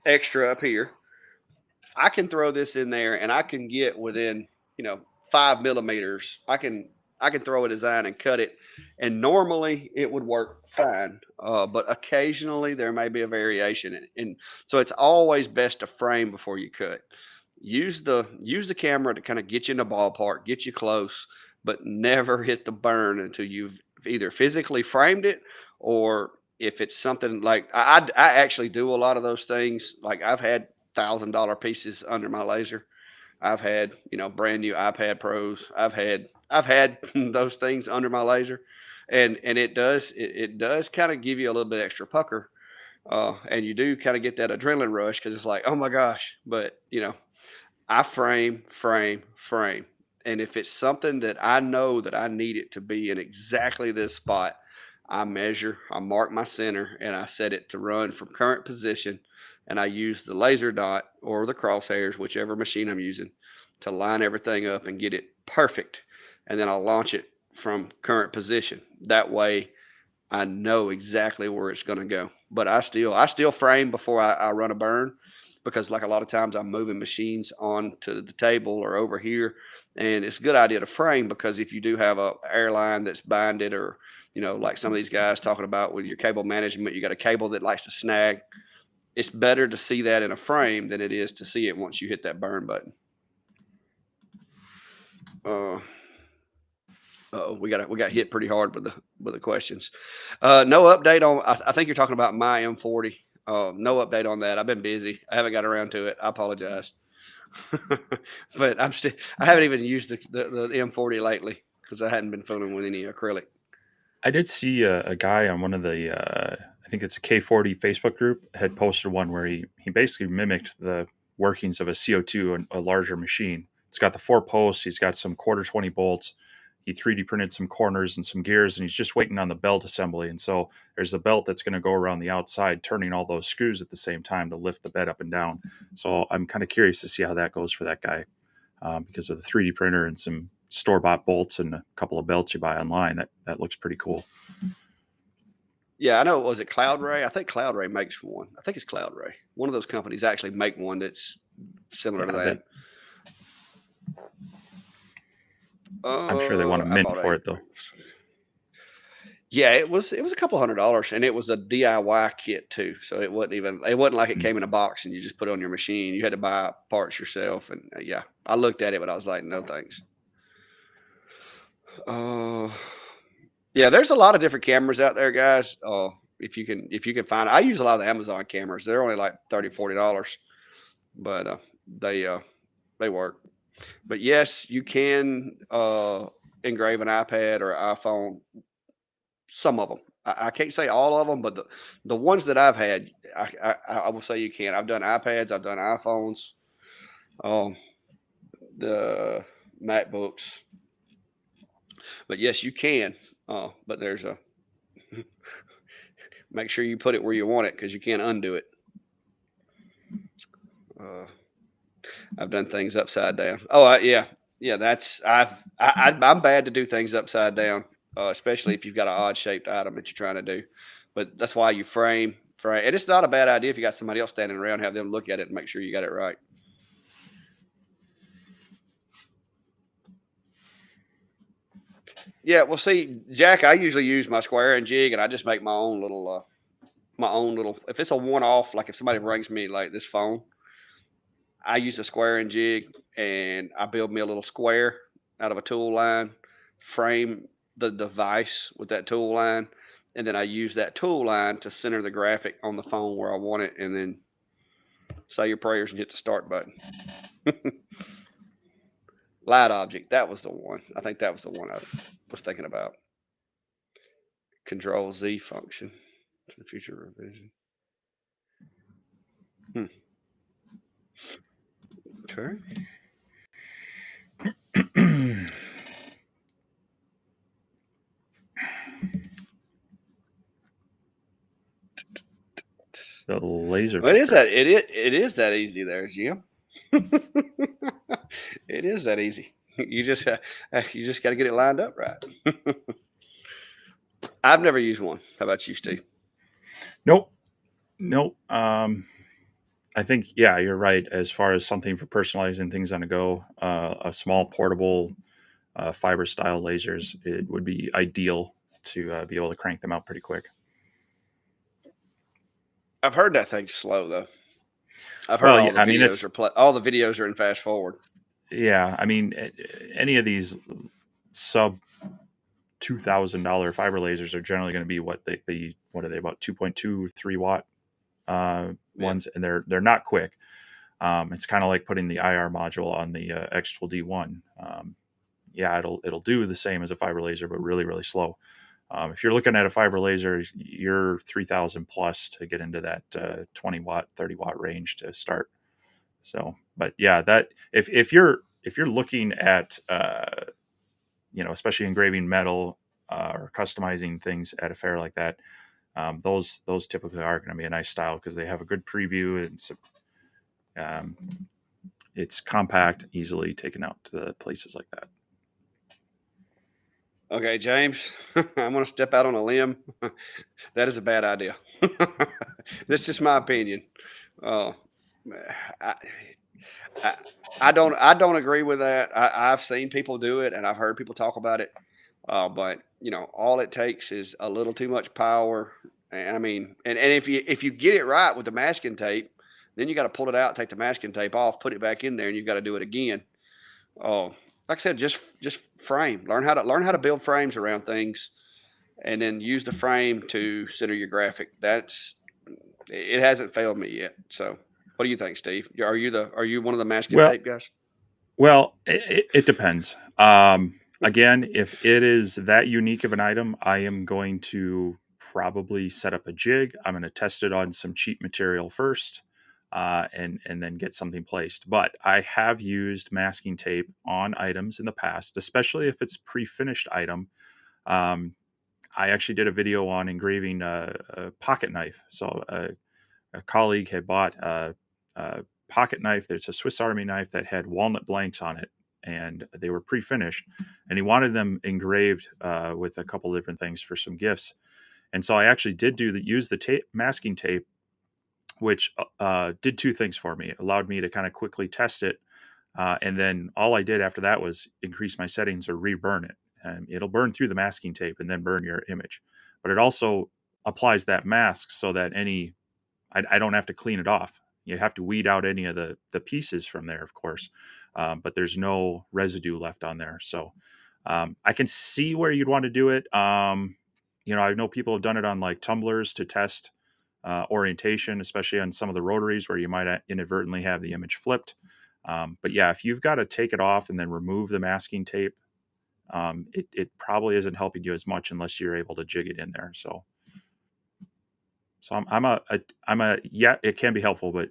extra up here. I can throw this in there and I can get within 5 millimeters. I can throw a design and cut it, and normally it would work fine. But occasionally there may be a variation, and so it's always best to frame before you cut. Use the camera to kind of get you in the ballpark, get you close, but never hit the burn until you've either physically framed it or if it's something like I actually do a lot of those things. Like I've had $1,000 pieces under my laser. I've had, brand new iPad Pros. I've had those things under my laser, and it does kind of give you a little bit extra pucker, and you do kind of get that adrenaline rush because it's like, oh my gosh. But I frame. And if it's something that I know that I need it to be in exactly this spot, I measure, I mark my center, and I set it to run from current position. And I use the laser dot or the crosshairs, whichever machine I'm using, to line everything up and get it perfect. And then I'll launch it from current position. That way, I know exactly where it's going to go. But I still frame before I run a burn, because like a lot of times I'm moving machines onto the table or over here, and it's a good idea to frame, because if you do have a airline that's binded, or like some of these guys talking about with your cable management, you got a cable that likes to snag. It's better to see that in a frame than it is to see it once you hit that burn button. Uh, we got hit pretty hard with the questions. No update on. I think you're talking about my M40. No update on that. I've been busy. I haven't got around to it. I apologize. But I haven't even used the M40 lately because I hadn't been fooling with any acrylic. I did see a guy on one of the, I think it's a K40 Facebook group, had posted one where he basically mimicked the workings of a CO2 and a larger machine. It's got the 4 posts. He's got some quarter 20 bolts. He 3D printed some corners and some gears, and he's just waiting on the belt assembly. And so there's a belt that's going to go around the outside, turning all those screws at the same time to lift the bed up and down. So I'm kind of curious to see how that goes for that guy, because of the 3D printer and some store-bought bolts and a couple of belts you buy online. That looks pretty cool. Yeah, I know. Was it Cloud Ray? I think Cloud Ray makes one. I think it's Cloud Ray. One of those companies actually make one that's similar to that. I'm sure they want a mint for it though. Yeah, it was a couple $100, and it was a DIY kit too. So it wasn't like it came in a box and you just put it on your machine. You had to buy parts yourself, and yeah, I looked at it, but I was like, no thanks. Yeah, there's a lot of different cameras out there, guys. If you can find, I use a lot of the Amazon cameras. They're only like $30-$40, but they work. But yes, you can engrave an iPad or iPhone. Some of them. I can't say all of them, but the ones that I've had, I will say you can. I've done iPads, I've done iPhones, the MacBooks. But yes, you can. But there's a make sure you put it where you want it, because you can't undo it. I've done things upside down. Oh, yeah. I'm bad to do things upside down, especially if you've got an odd shaped item that you're trying to do. But that's why you frame, and it's not a bad idea if you got somebody else standing around, have them look at it and make sure you got it right. Yeah, well, see, Jack, I usually use my square and jig, and I just make my own little. If it's a one-off, like if somebody brings me like this phone, I use a square and jig, and I build me a little square out of a tool line, frame the device with that tool line, and then I use that tool line to center the graphic on the phone where I want it, and then say your prayers and hit the start button. Light object, that was the one. I think that was the one I was thinking about. Control Z function to the future revision. Okay. The laser. Well, it is that easy there, Jim. It is that easy. You just got to get it lined up right. I've never used one. How about you, Steve? Nope. I think, yeah, you're right. As far as something for personalizing things on the go, a small portable fiber style lasers, it would be ideal to be able to crank them out pretty quick. I've heard that thing's slow though. I've heard all the videos are in fast forward. Yeah, I mean, any of these sub $2,000 fiber lasers are generally going to be what are they, about 2.2, 3 watt ones, and they're not quick. It's kind of like putting the IR module on the X-Tool D1. Yeah, it'll do the same as a fiber laser, but really, really slow. If you're looking at a fiber laser, you're 3,000 plus to get into that 20 watt, 30 watt range to start. So, but yeah, that if you're looking at especially engraving metal or customizing things at a fair like that, those typically are going to be a nice style because they have a good preview and it's compact, easily taken out to places like that. Okay, James, I'm going to step out on a limb. That is a bad idea. This is my opinion. I, I don't agree with that. I've seen people do it and I've heard people talk about it. But all it takes is a little too much power. And I mean, and if you get it right with the masking tape, then you got to pull it out, take the masking tape off, put it back in there, and you've got to do it again. Oh, like I said, just frame. Learn how to build frames around things, and then use the frame to center your graphic. It hasn't failed me yet. So, what do you think, Steve? Are you one of the masking tape guys? Well, it depends. Again, if it is that unique of an item, I am going to probably set up a jig. I'm going to test it on some cheap material first, and then get something placed. But I have used masking tape on items in the past, especially if it's pre-finished item. I actually did a video on engraving a pocket knife. So a colleague had bought a pocket knife. There's a Swiss Army knife that had walnut blanks on it, and they were pre-finished, and he wanted them engraved with a couple different things for some gifts. And so I actually did use the masking tape, which did two things for me. It allowed me to kind of quickly test it, and then all I did after that was increase my settings or reburn it. And it'll burn through the masking tape and then burn your image. But it also applies that mask so that I don't have to clean it off. You have to weed out any of the pieces from there, of course, but there's no residue left on there. So I can see where you'd want to do it. I know people have done it on like tumblers to test orientation, especially on some of the rotaries where you might inadvertently have the image flipped. But yeah, if you've got to take it off and then remove the masking tape, it probably isn't helping you as much unless you're able to jig it in there. So I'm a yeah, it can be helpful, but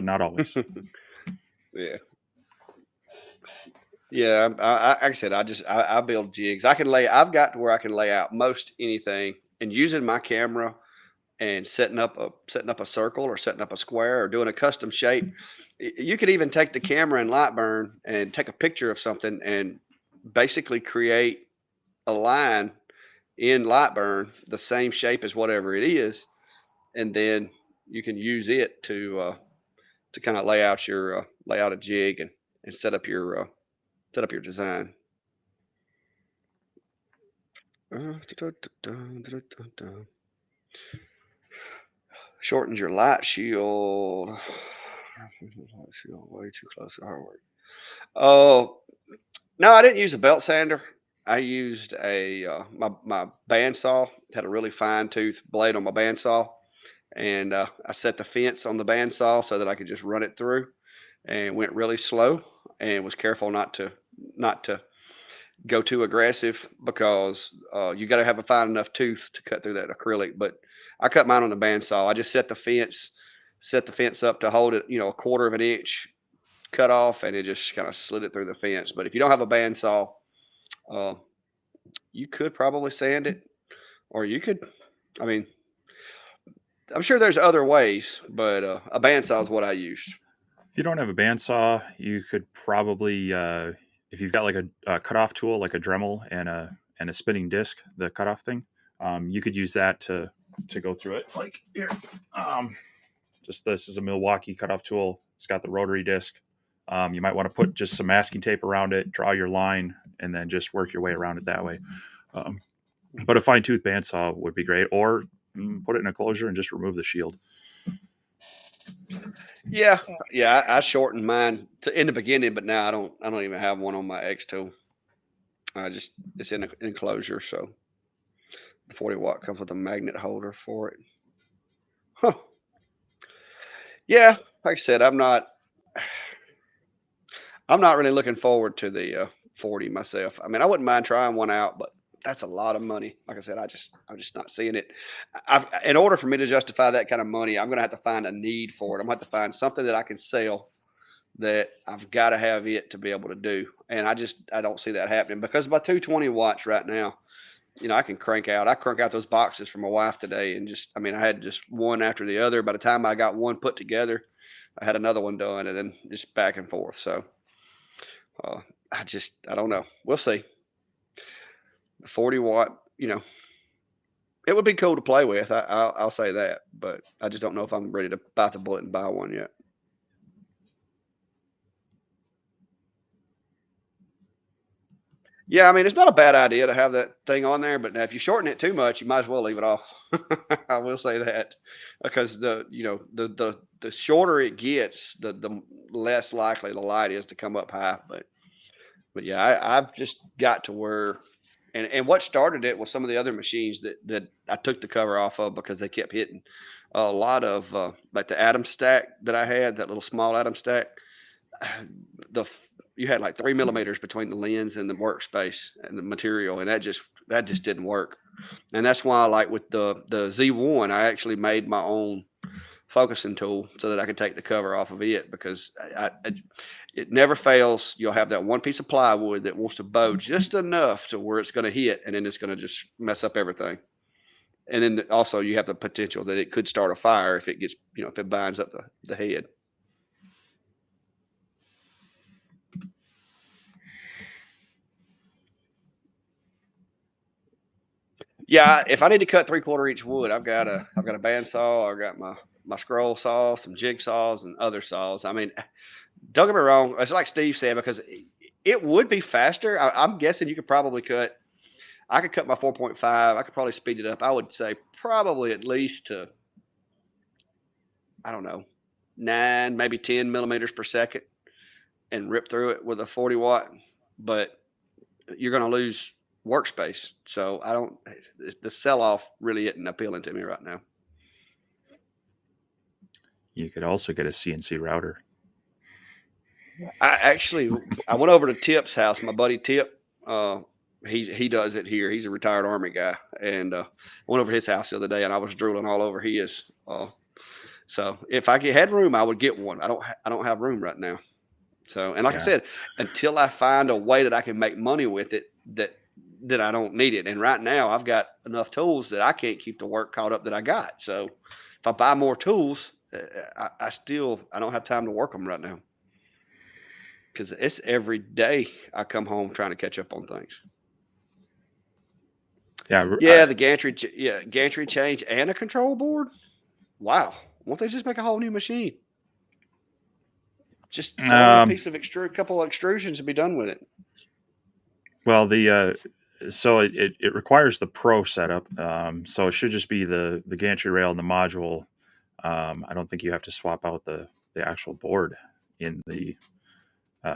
not always. Yeah. Yeah, like I said, I build jigs. I've got to where I can lay out most anything, and using my camera and setting up a circle or setting up a square or doing a custom shape. You could even take the camera in Lightburn and take a picture of something and basically create a line in Lightburn the same shape as whatever it is, and then you can use it to kind of lay out a jig and set up your design. Shortens your light shield. Way too close to hardware. Oh no, I didn't use a belt sander. I used my bandsaw. Had a really fine tooth blade on my bandsaw, and I set the fence on the bandsaw so that I could just run it through, and went really slow and was careful not to go too aggressive because you got to have a fine enough tooth to cut through that acrylic. But I cut mine on the bandsaw. I just set the fence up to hold it, a quarter of an inch cut off, and it just kind of slid it through the fence. But if you don't have a bandsaw, you could probably sand it, or you could. I mean, I'm sure there's other ways, but a bandsaw is what I used. If you don't have a bandsaw, you could probably, if you've got like a cutoff tool, like a Dremel and a spinning disc, the cutoff thing, you could use that to go through it. Like here, this is a Milwaukee cutoff tool. It's got the rotary disc. You might want to put just some masking tape around it, draw your line, and then just work your way around it that way. But a fine tooth bandsaw would be great, or put it in Enclosure and just remove the shield. Yeah. I shortened mine in the beginning, but now I don't even have one on my X-Tool. It's in an enclosure, so the 40 watt comes with a magnet holder for it. Huh. Yeah, like I said, I'm not really looking forward to the 40 myself. I mean, I wouldn't mind trying one out, but that's a lot of money. Like I said, I'm just not seeing it. In order for me to justify that kind of money, I'm going to have to find a need for it. I'm going to have to find something that I can sell that I've got to have it to be able to do. And I don't see that happening because my 220 watts right now, I crank out those boxes for my wife today. And I mean, I had just one after the other. By the time I got one put together, I had another one done and then just back and forth. So, uh, I don't know. We'll see. The 40 watt, it would be cool to play with. I'll say that, but I just don't know if I'm ready to bite the bullet and buy one yet. Yeah, I mean, it's not a bad idea to have that thing on there, but now if you shorten it too much, you might as well leave it off. I will say that because the shorter it gets, the less likely the light is to come up high. But yeah, I've just got to where, and what started it was some of the other machines that I took the cover off of because they kept hitting a lot of like the atom stack that I had, that little small atom stack. the you had like 3 millimeters between the lens and the workspace and the material, and that just didn't work. And that's why, like with the Z1, I actually made my own focusing tool so that I could take the cover off of it because it never fails. You'll have that one piece of plywood that wants to bow just enough to where it's going to hit, and then it's going to just mess up everything. And then also you have the potential that it could start a fire if it gets, if it binds up the head. Yeah, if I need to cut 3/4 inch wood, I've got a bandsaw. I've got my scroll saw, some jigsaws, and other saws. I mean, don't get me wrong. It's like Steve said, because it would be faster. I'm guessing you could probably cut. I could cut my 4.5. I could probably speed it up. I would say probably at least to, I don't know, 9, maybe 10 millimeters per second, and rip through it with a 40 watt. But you're going to lose workspace. So the sell off really isn't appealing to me right now. You could also get a CNC router. I went over to Tip's house, my buddy Tip. He does it here. He's a retired Army guy, and I went over to his house the other day, and I was drooling all over his. So if I had room, I would get one. I don't have room right now. So, and like I said, until I find a way that I can make money with it, that I don't need it. And right now, I've got enough tools that I can't keep the work caught up that I got. So, if I buy more tools, I don't have time to work them right now because it's every day I come home trying to catch up on things. Yeah, the gantry change and a control board. Wow, won't they just make a whole new machine? Just throw a piece of couple of extrusions and be done with it. Well, so it requires the Pro setup. So it should just be the gantry rail and the module. I don't think you have to swap out the actual board in the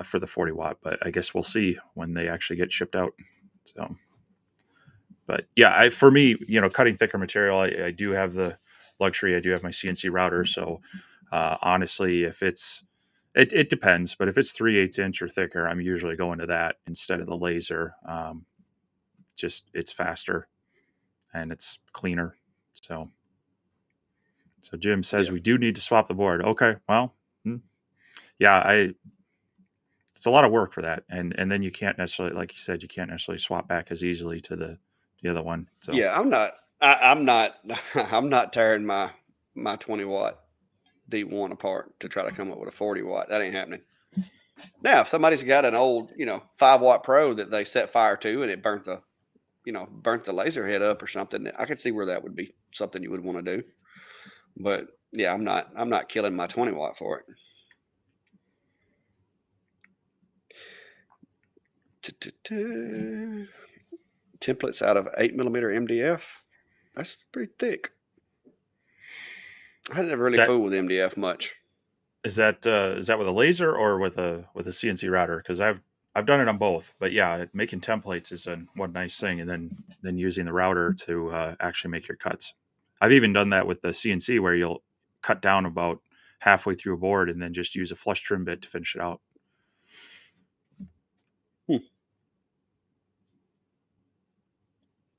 for the 40 watt, but I guess we'll see when they actually get shipped out. So, but yeah, for me, cutting thicker material, I do have the luxury. I do have my CNC router. So honestly, if it depends, but if it's 3/8 inch or thicker, I'm usually going to that instead of the laser. Just it's faster and it's cleaner. So Jim says we do need to swap the board. Okay, well, yeah, it's a lot of work for that, and then you can't necessarily, like you said, you can't necessarily swap back as easily to the other one. So yeah, I'm not tearing my 20 watt D1 apart to try to come up with a 40 watt. That ain't happening. Now, if somebody's got an old 5 watt Pro that they set fire to and it burnt the laser head up or something, I could see where that would be something you would want to do. But yeah, I'm not killing my 20 watt for it. Templates out of 8mm MDF. That's pretty thick. I never really fool with MDF much. Is that with a laser or with a CNC router? Because I've I've done it on both, but yeah, making templates is one nice thing, and then using the router to actually make your cuts. I've even done that with the CNC where you'll cut down about halfway through a board and then just use a flush trim bit to finish it out.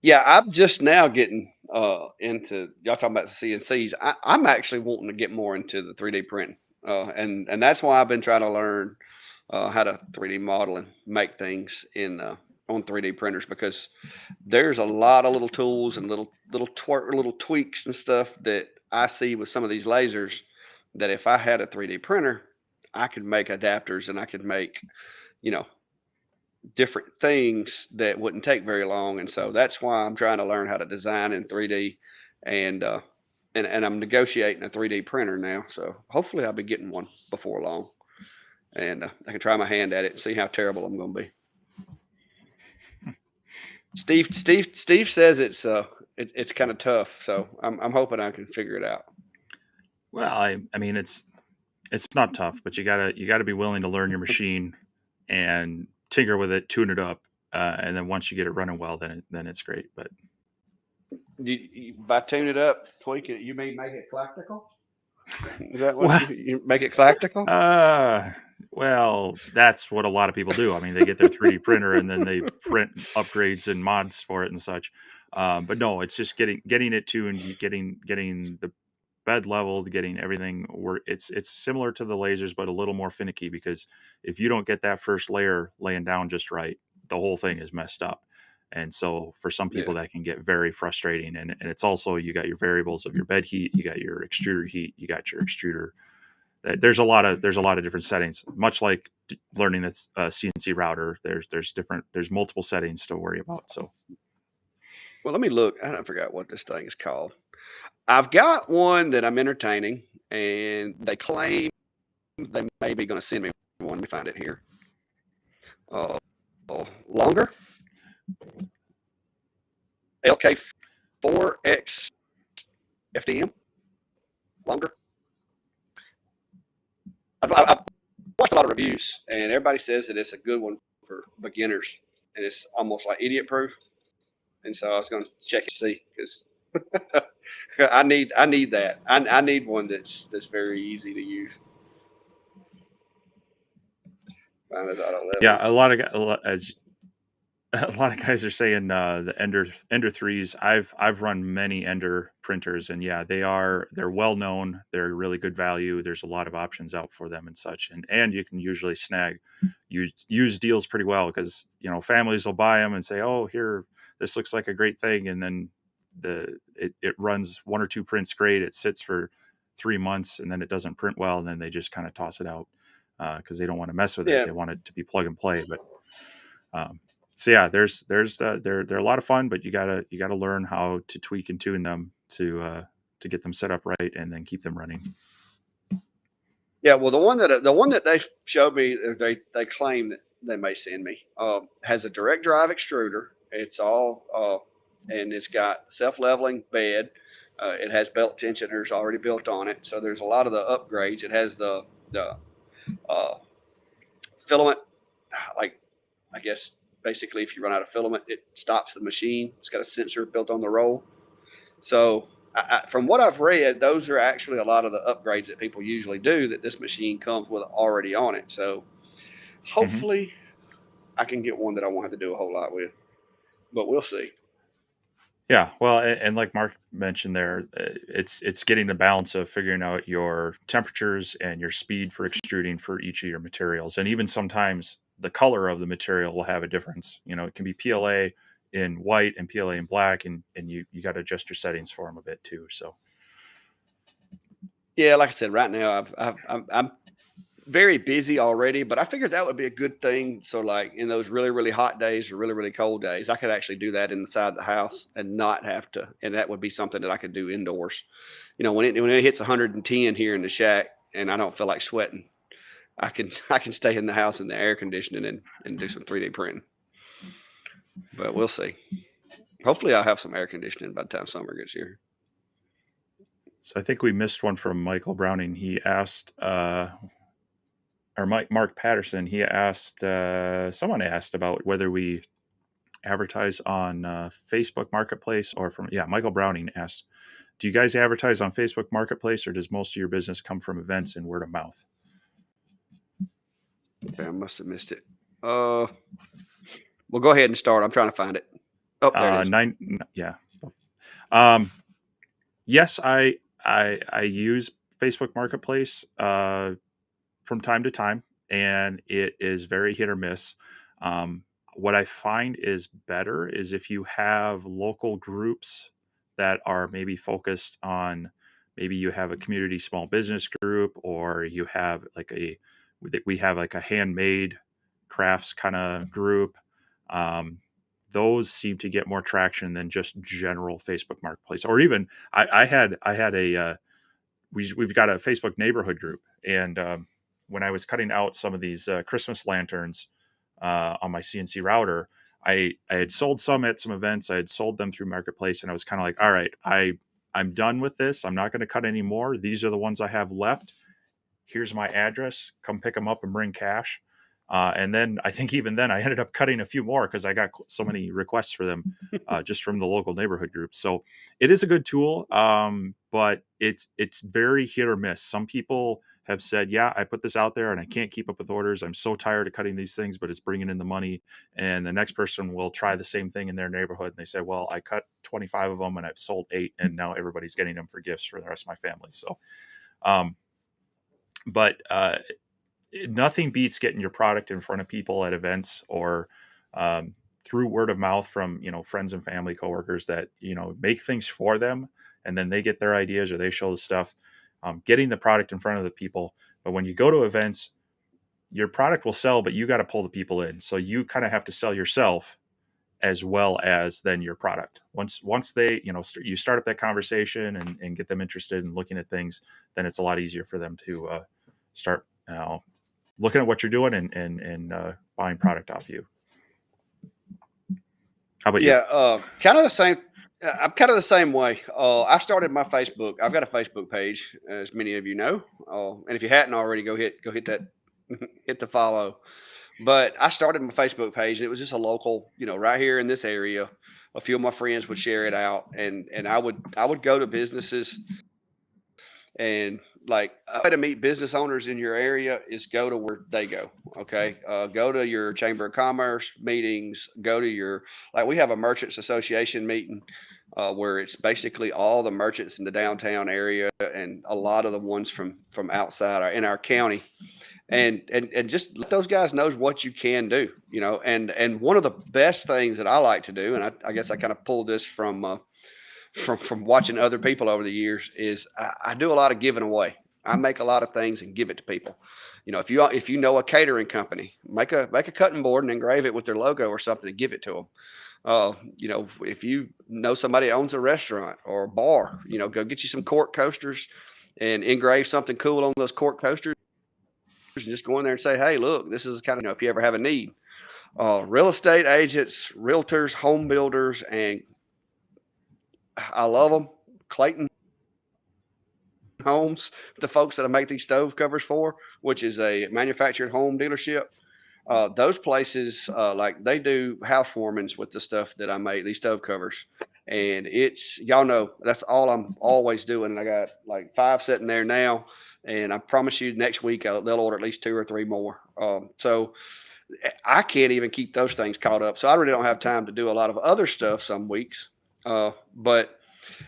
Yeah, I'm just now getting into y'all talking about the CNCs. I'm actually wanting to get more into the 3D printing, and that's why I've been trying to learn how to 3D model and make things in on 3D printers, because there's a lot of little tools and little tweaks and stuff that I see with some of these lasers that if I had a 3D printer, I could make adapters and I could make, you know, different things that wouldn't take very long. And so that's why I'm trying to learn how to design in 3D, and and I'm negotiating a 3D printer now. So hopefully I'll be getting one before long, and I can try my hand at it and see how terrible I'm going to be. Steve says it's kind of tough, so I'm hoping I can figure it out. Well, I mean it's not tough, but you gotta be willing to learn your machine and tinker with it, tune it up, and then once you get it running well, then it's great. But By tune it up, tweak it, you mean make it clactical? Is that what well, you make it clactical? well, that's what a lot of people do. I mean, they get their 3D printer and then they print upgrades and mods for it and such. But no, it's just getting it tuned, getting the bed leveled, getting everything work. It's similar to the lasers, but a little more finicky, because if you don't get that first layer laying down just right, the whole thing is messed up. And so for some people Yeah. that can get very frustrating. And it's also, you got your variables of your bed heat, you got your extruder heat, you got your extruder. There's a lot of different settings, much like learning a CNC router. There's multiple settings to worry about. So Well, let me look. I forgot what this thing is called. I've got one that I'm entertaining, and they claim they may be going to send me one. Let me find it here. Uh, Longer LK4X FDM. Longer. I've watched a lot of reviews, and everybody says that it's a good one for beginners, and it's almost like idiot proof. And so I was going to check and see, because I need that. I need one that's very easy to use. yeah, a lot as a lot of guys are saying, the Ender threes. I've run many Ender printers, and yeah, they're well known. They're really good value. There's a lot of options out for them and such, and you can usually snag use deals pretty well, because families will buy them and say, oh, here, this looks like a great thing, and then it runs one or two prints great. It sits for 3 months and then it doesn't print well, and then they just kind of toss it out because they don't want to mess with it. Yeah. They want it to be plug and play, but. So yeah, they're a lot of fun, but you gotta learn how to tweak and tune them to get them set up right and then keep them running. Yeah, well, the one that they showed me, they claim that they may send me, has a direct drive extruder. It's all and it's got self leveling bed. It has belt tensioners already built on it, so there's a lot of the upgrades. It has the uh, filament, like, I guess basically if you run out of filament, it stops the machine. It's got a sensor built on the roll. So from what I've read, those are actually a lot of the upgrades that people usually do that this machine comes with already on it. So hopefully I can get one that I won't have to do a whole lot with, but we'll see. Yeah, well, and like Mark mentioned there, it's getting the balance of figuring out your temperatures and your speed for extruding for each of your materials, and even sometimes the color of the material will have a difference. It can be PLA in white and PLA in black, and you got to adjust your settings for them a bit too. So Yeah, like I said, right now I'm very busy already, but I figured that would be a good thing. So like in those really, really hot days or really, really cold days, I could actually do that inside the house and not have to, and that would be something that I could do indoors. When it hits 110 here in the shack and I don't feel like sweating, I can stay in the house in the air conditioning and do some 3D printing. But we'll see. Hopefully I'll have some air conditioning by the time summer gets here. I think we missed one from Michael Browning. He asked, or Mark Patterson, he asked, someone asked about whether we advertise on Facebook Marketplace or Michael Browning asked, do you guys advertise on Facebook Marketplace, or does most of your business come from events and word of mouth? Okay, I must have missed it. Well, go ahead and start. I'm trying to find it. Oh, there it is. Yeah. Yes, I use Facebook Marketplace from time to time, and it is very hit or miss. What I find is better is if you have local groups that are maybe focused on, maybe you have a community small business group, or you have we have like a handmade crafts kind of group. Those seem to get more traction than just general Facebook Marketplace. Or even I had a we've got a Facebook neighborhood group, and when I was cutting out some of these Christmas lanterns on my CNC router, I had sold some at some events. I had sold them through Marketplace, and I was kind of like, all right, I'm done with this. I'm not going to cut any more. These are the ones I have left. Here's my address. Come pick them up and bring cash. And then I think even then I ended up cutting a few more because I got so many requests for them just from the local neighborhood group. So it is a good tool, but it's very hit or miss. Some people have said, yeah, I put this out there and I can't keep up with orders. I'm so tired of cutting these things, but it's bringing in the money. And the next person will try the same thing in their neighborhood. And they say, well, I cut 25 of them and I've sold 8, and now everybody's getting them for gifts for the rest of my family. So, but nothing beats getting your product in front of people at events, or through word of mouth from friends and family, coworkers that make things for them, and then they get their ideas or they show the stuff. Getting the product in front of the people. But when you go to events, your product will sell, but you got to pull the people in. So you kind of have to sell yourself as well as then your product. Once they you start up that conversation and get them interested in looking at things, then it's a lot easier for them to start looking at what you're doing and buying product off you. How about you? Yeah, kind of the same. I'm kind of the same way. I started my Facebook. I've got a Facebook page, as many of you know. And if you hadn't already, go hit that, hit the follow. But I started my Facebook page, and it was just a local, right here in this area. A few of my friends would share it out, and I would go to businesses, and like a way to meet business owners in your area is go to where they go. Okay, go to your chamber of commerce meetings. Go to your, like, we have a merchants association meeting where it's basically all the merchants in the downtown area and a lot of the ones from outside in our county, and just let those guys know what you can do. And one of the best things that I like to do, and I guess I kind of pulled this from watching other people over the years, is I do a lot of giving away. I make a lot of things and give it to people. If you know a catering company, make a cutting board and engrave it with their logo or something and give it to them. If you know somebody owns a restaurant or a bar, go get you some cork coasters and engrave something cool on those cork coasters, and just go in there and say, hey, look, this is kind of, if you ever have a need. Real estate agents, realtors, home builders, and I love them. Clayton Homes, the folks that I make these stove covers for, which is a manufactured home dealership. Those places, like, they do housewarmings with the stuff that I make, these stove covers. And it's, y'all know, that's all I'm always doing. And I got like 5 sitting there now. And I promise you next week, they'll order at least 2 or 3 more. So I can't even keep those things caught up. So I really don't have time to do a lot of other stuff some weeks. But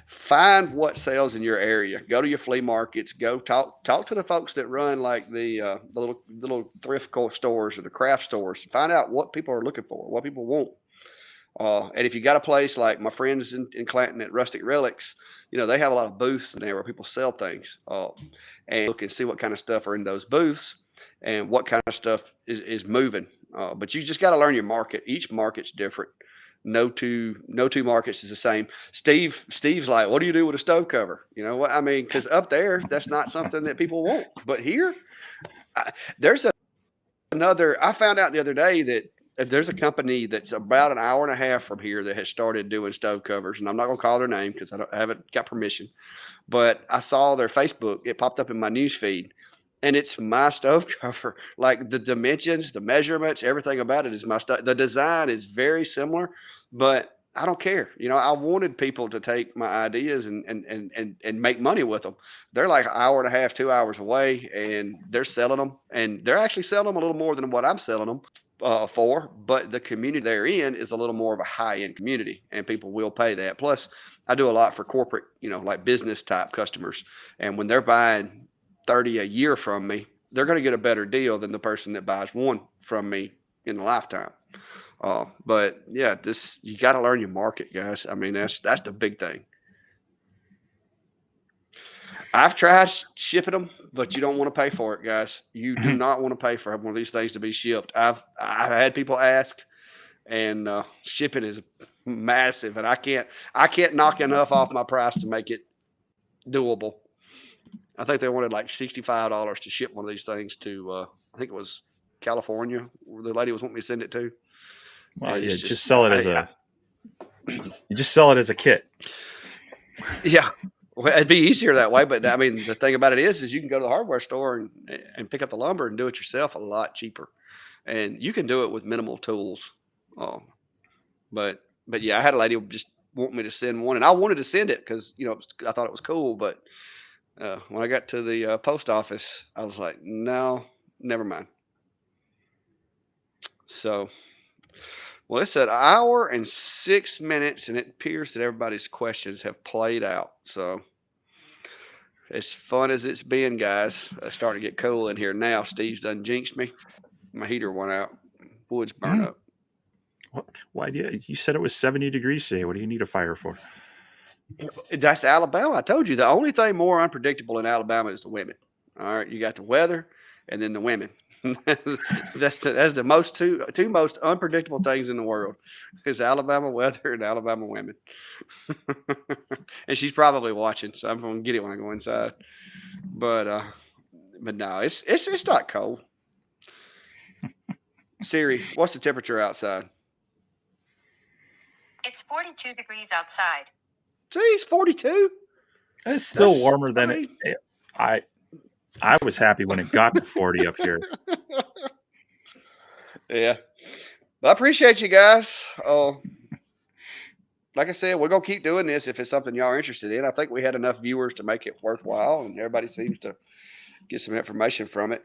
find what sells in your area. Go to your flea markets. Go talk to the folks that run like the little thrift stores or the craft stores. Find out what people are looking for, what people want. And if you got a place like my friends in Clanton at Rustic Relics, they have a lot of booths in there where people sell things. And look and see what kind of stuff are in those booths and what kind of stuff is moving. But you just got to learn your market. Each market's different. No two markets is the same. Steve's like, what do you do with a stove cover? You know what I mean? Because up there, that's not something that people want. But here, there's another. I found out the other day that there's a company that's about an hour and a half from here that has started doing stove covers, and I'm not gonna call their name because I haven't got permission. But I saw their Facebook. It popped up in my news feed, and it's my stove cover. Like the dimensions, the measurements, everything about it is my stuff. The design is very similar, but I don't care. I wanted people to take my ideas and make money with them. They're like an hour and a half, 2 hours away, and they're selling them, and they're actually selling them a little more than what I'm selling them for. But the community they're in is a little more of a high end community, and people will pay that. Plus, I do a lot for corporate, like business type customers, and when they're buying 30 a year from me, they're going to get a better deal than the person that buys one from me in a lifetime. But yeah, you got to learn your market, guys. I mean, that's the big thing. I've tried shipping them, but you don't want to pay for it, guys. You do not want to pay for one of these things to be shipped. I've had people ask, and shipping is massive, and I can't knock enough off my price to make it doable. I think they wanted like $65 to ship one of these things to, I think it was California, where the lady was wanting me to send it to. Well, And yeah, it's just sell it as you just sell it as a kit. Yeah, well, it'd be easier that way. But I mean, the thing about it is you can go to the hardware store and pick up the lumber and do it yourself a lot cheaper, and you can do it with minimal tools. But yeah, I had a lady just want me to send one, and I wanted to send it because I thought it was cool. But when I got to the post office, I was like, no, never mind. So, well, it's an hour and 6 minutes, and it appears that everybody's questions have played out. So, as fun as it's been, guys, it's starting to get cool in here now. Steve's done jinxed me. My heater went out. Wood's burnt up. What? Why you said it was 70 degrees today? What do you need a fire for? That's Alabama. I told you the only thing more unpredictable in Alabama is the women. All right, you got the weather, and then the women. that's the most two most unpredictable things in the world is Alabama weather and Alabama women. And she's probably watching, so I'm gonna get it when I go inside. But no, it's not cold. Siri, what's the temperature outside? It's 42 degrees outside. See, it's 42. It's still warmer than it. I was happy when it got to 40 up here. Yeah. Well, I appreciate you guys. Like I said, we're going to keep doing this if it's something y'all are interested in. I think we had enough viewers to make it worthwhile, and everybody seems to get some information from it.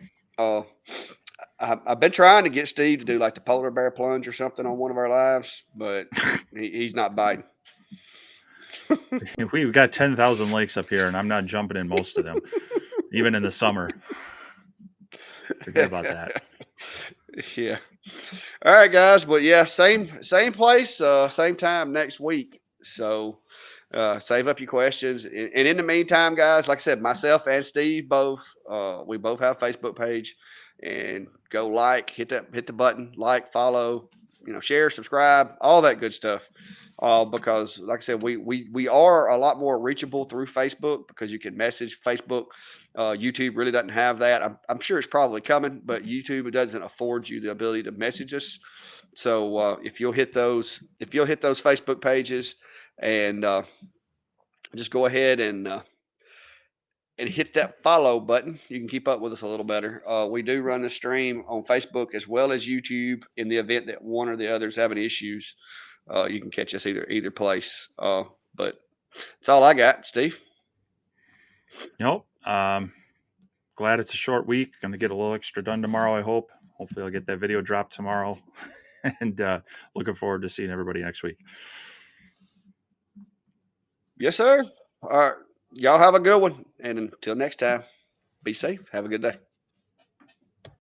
I've been trying to get Steve to do like the polar bear plunge or something on one of our lives, but he's not biting. We've got 10,000 lakes up here, and I'm not jumping in most of them, even in the summer. Forget about that. Yeah. All right, guys. But yeah, same place, same time next week. So save up your questions. And in the meantime, guys, like I said, myself and Steve both, we both have a Facebook page. And go hit the button, like, follow, share, subscribe, all that good stuff. Because like I said, we are a lot more reachable through Facebook because you can message Facebook. YouTube really doesn't have that. I'm sure it's probably coming, but YouTube doesn't afford you the ability to message us. So if you'll hit those Facebook pages and just go ahead and hit that follow button, you can keep up with us a little better. We do run the stream on Facebook as well as YouTube. In the event that one or the other is having issues, you can catch us either place. But that's all I got, Steve. Nope. Glad it's a short week. Going to get a little extra done tomorrow, I hope. Hopefully I'll get that video dropped tomorrow. And looking forward to seeing everybody next week. Yes, sir. All right. Y'all have a good one. And until next time, be safe. Have a good day.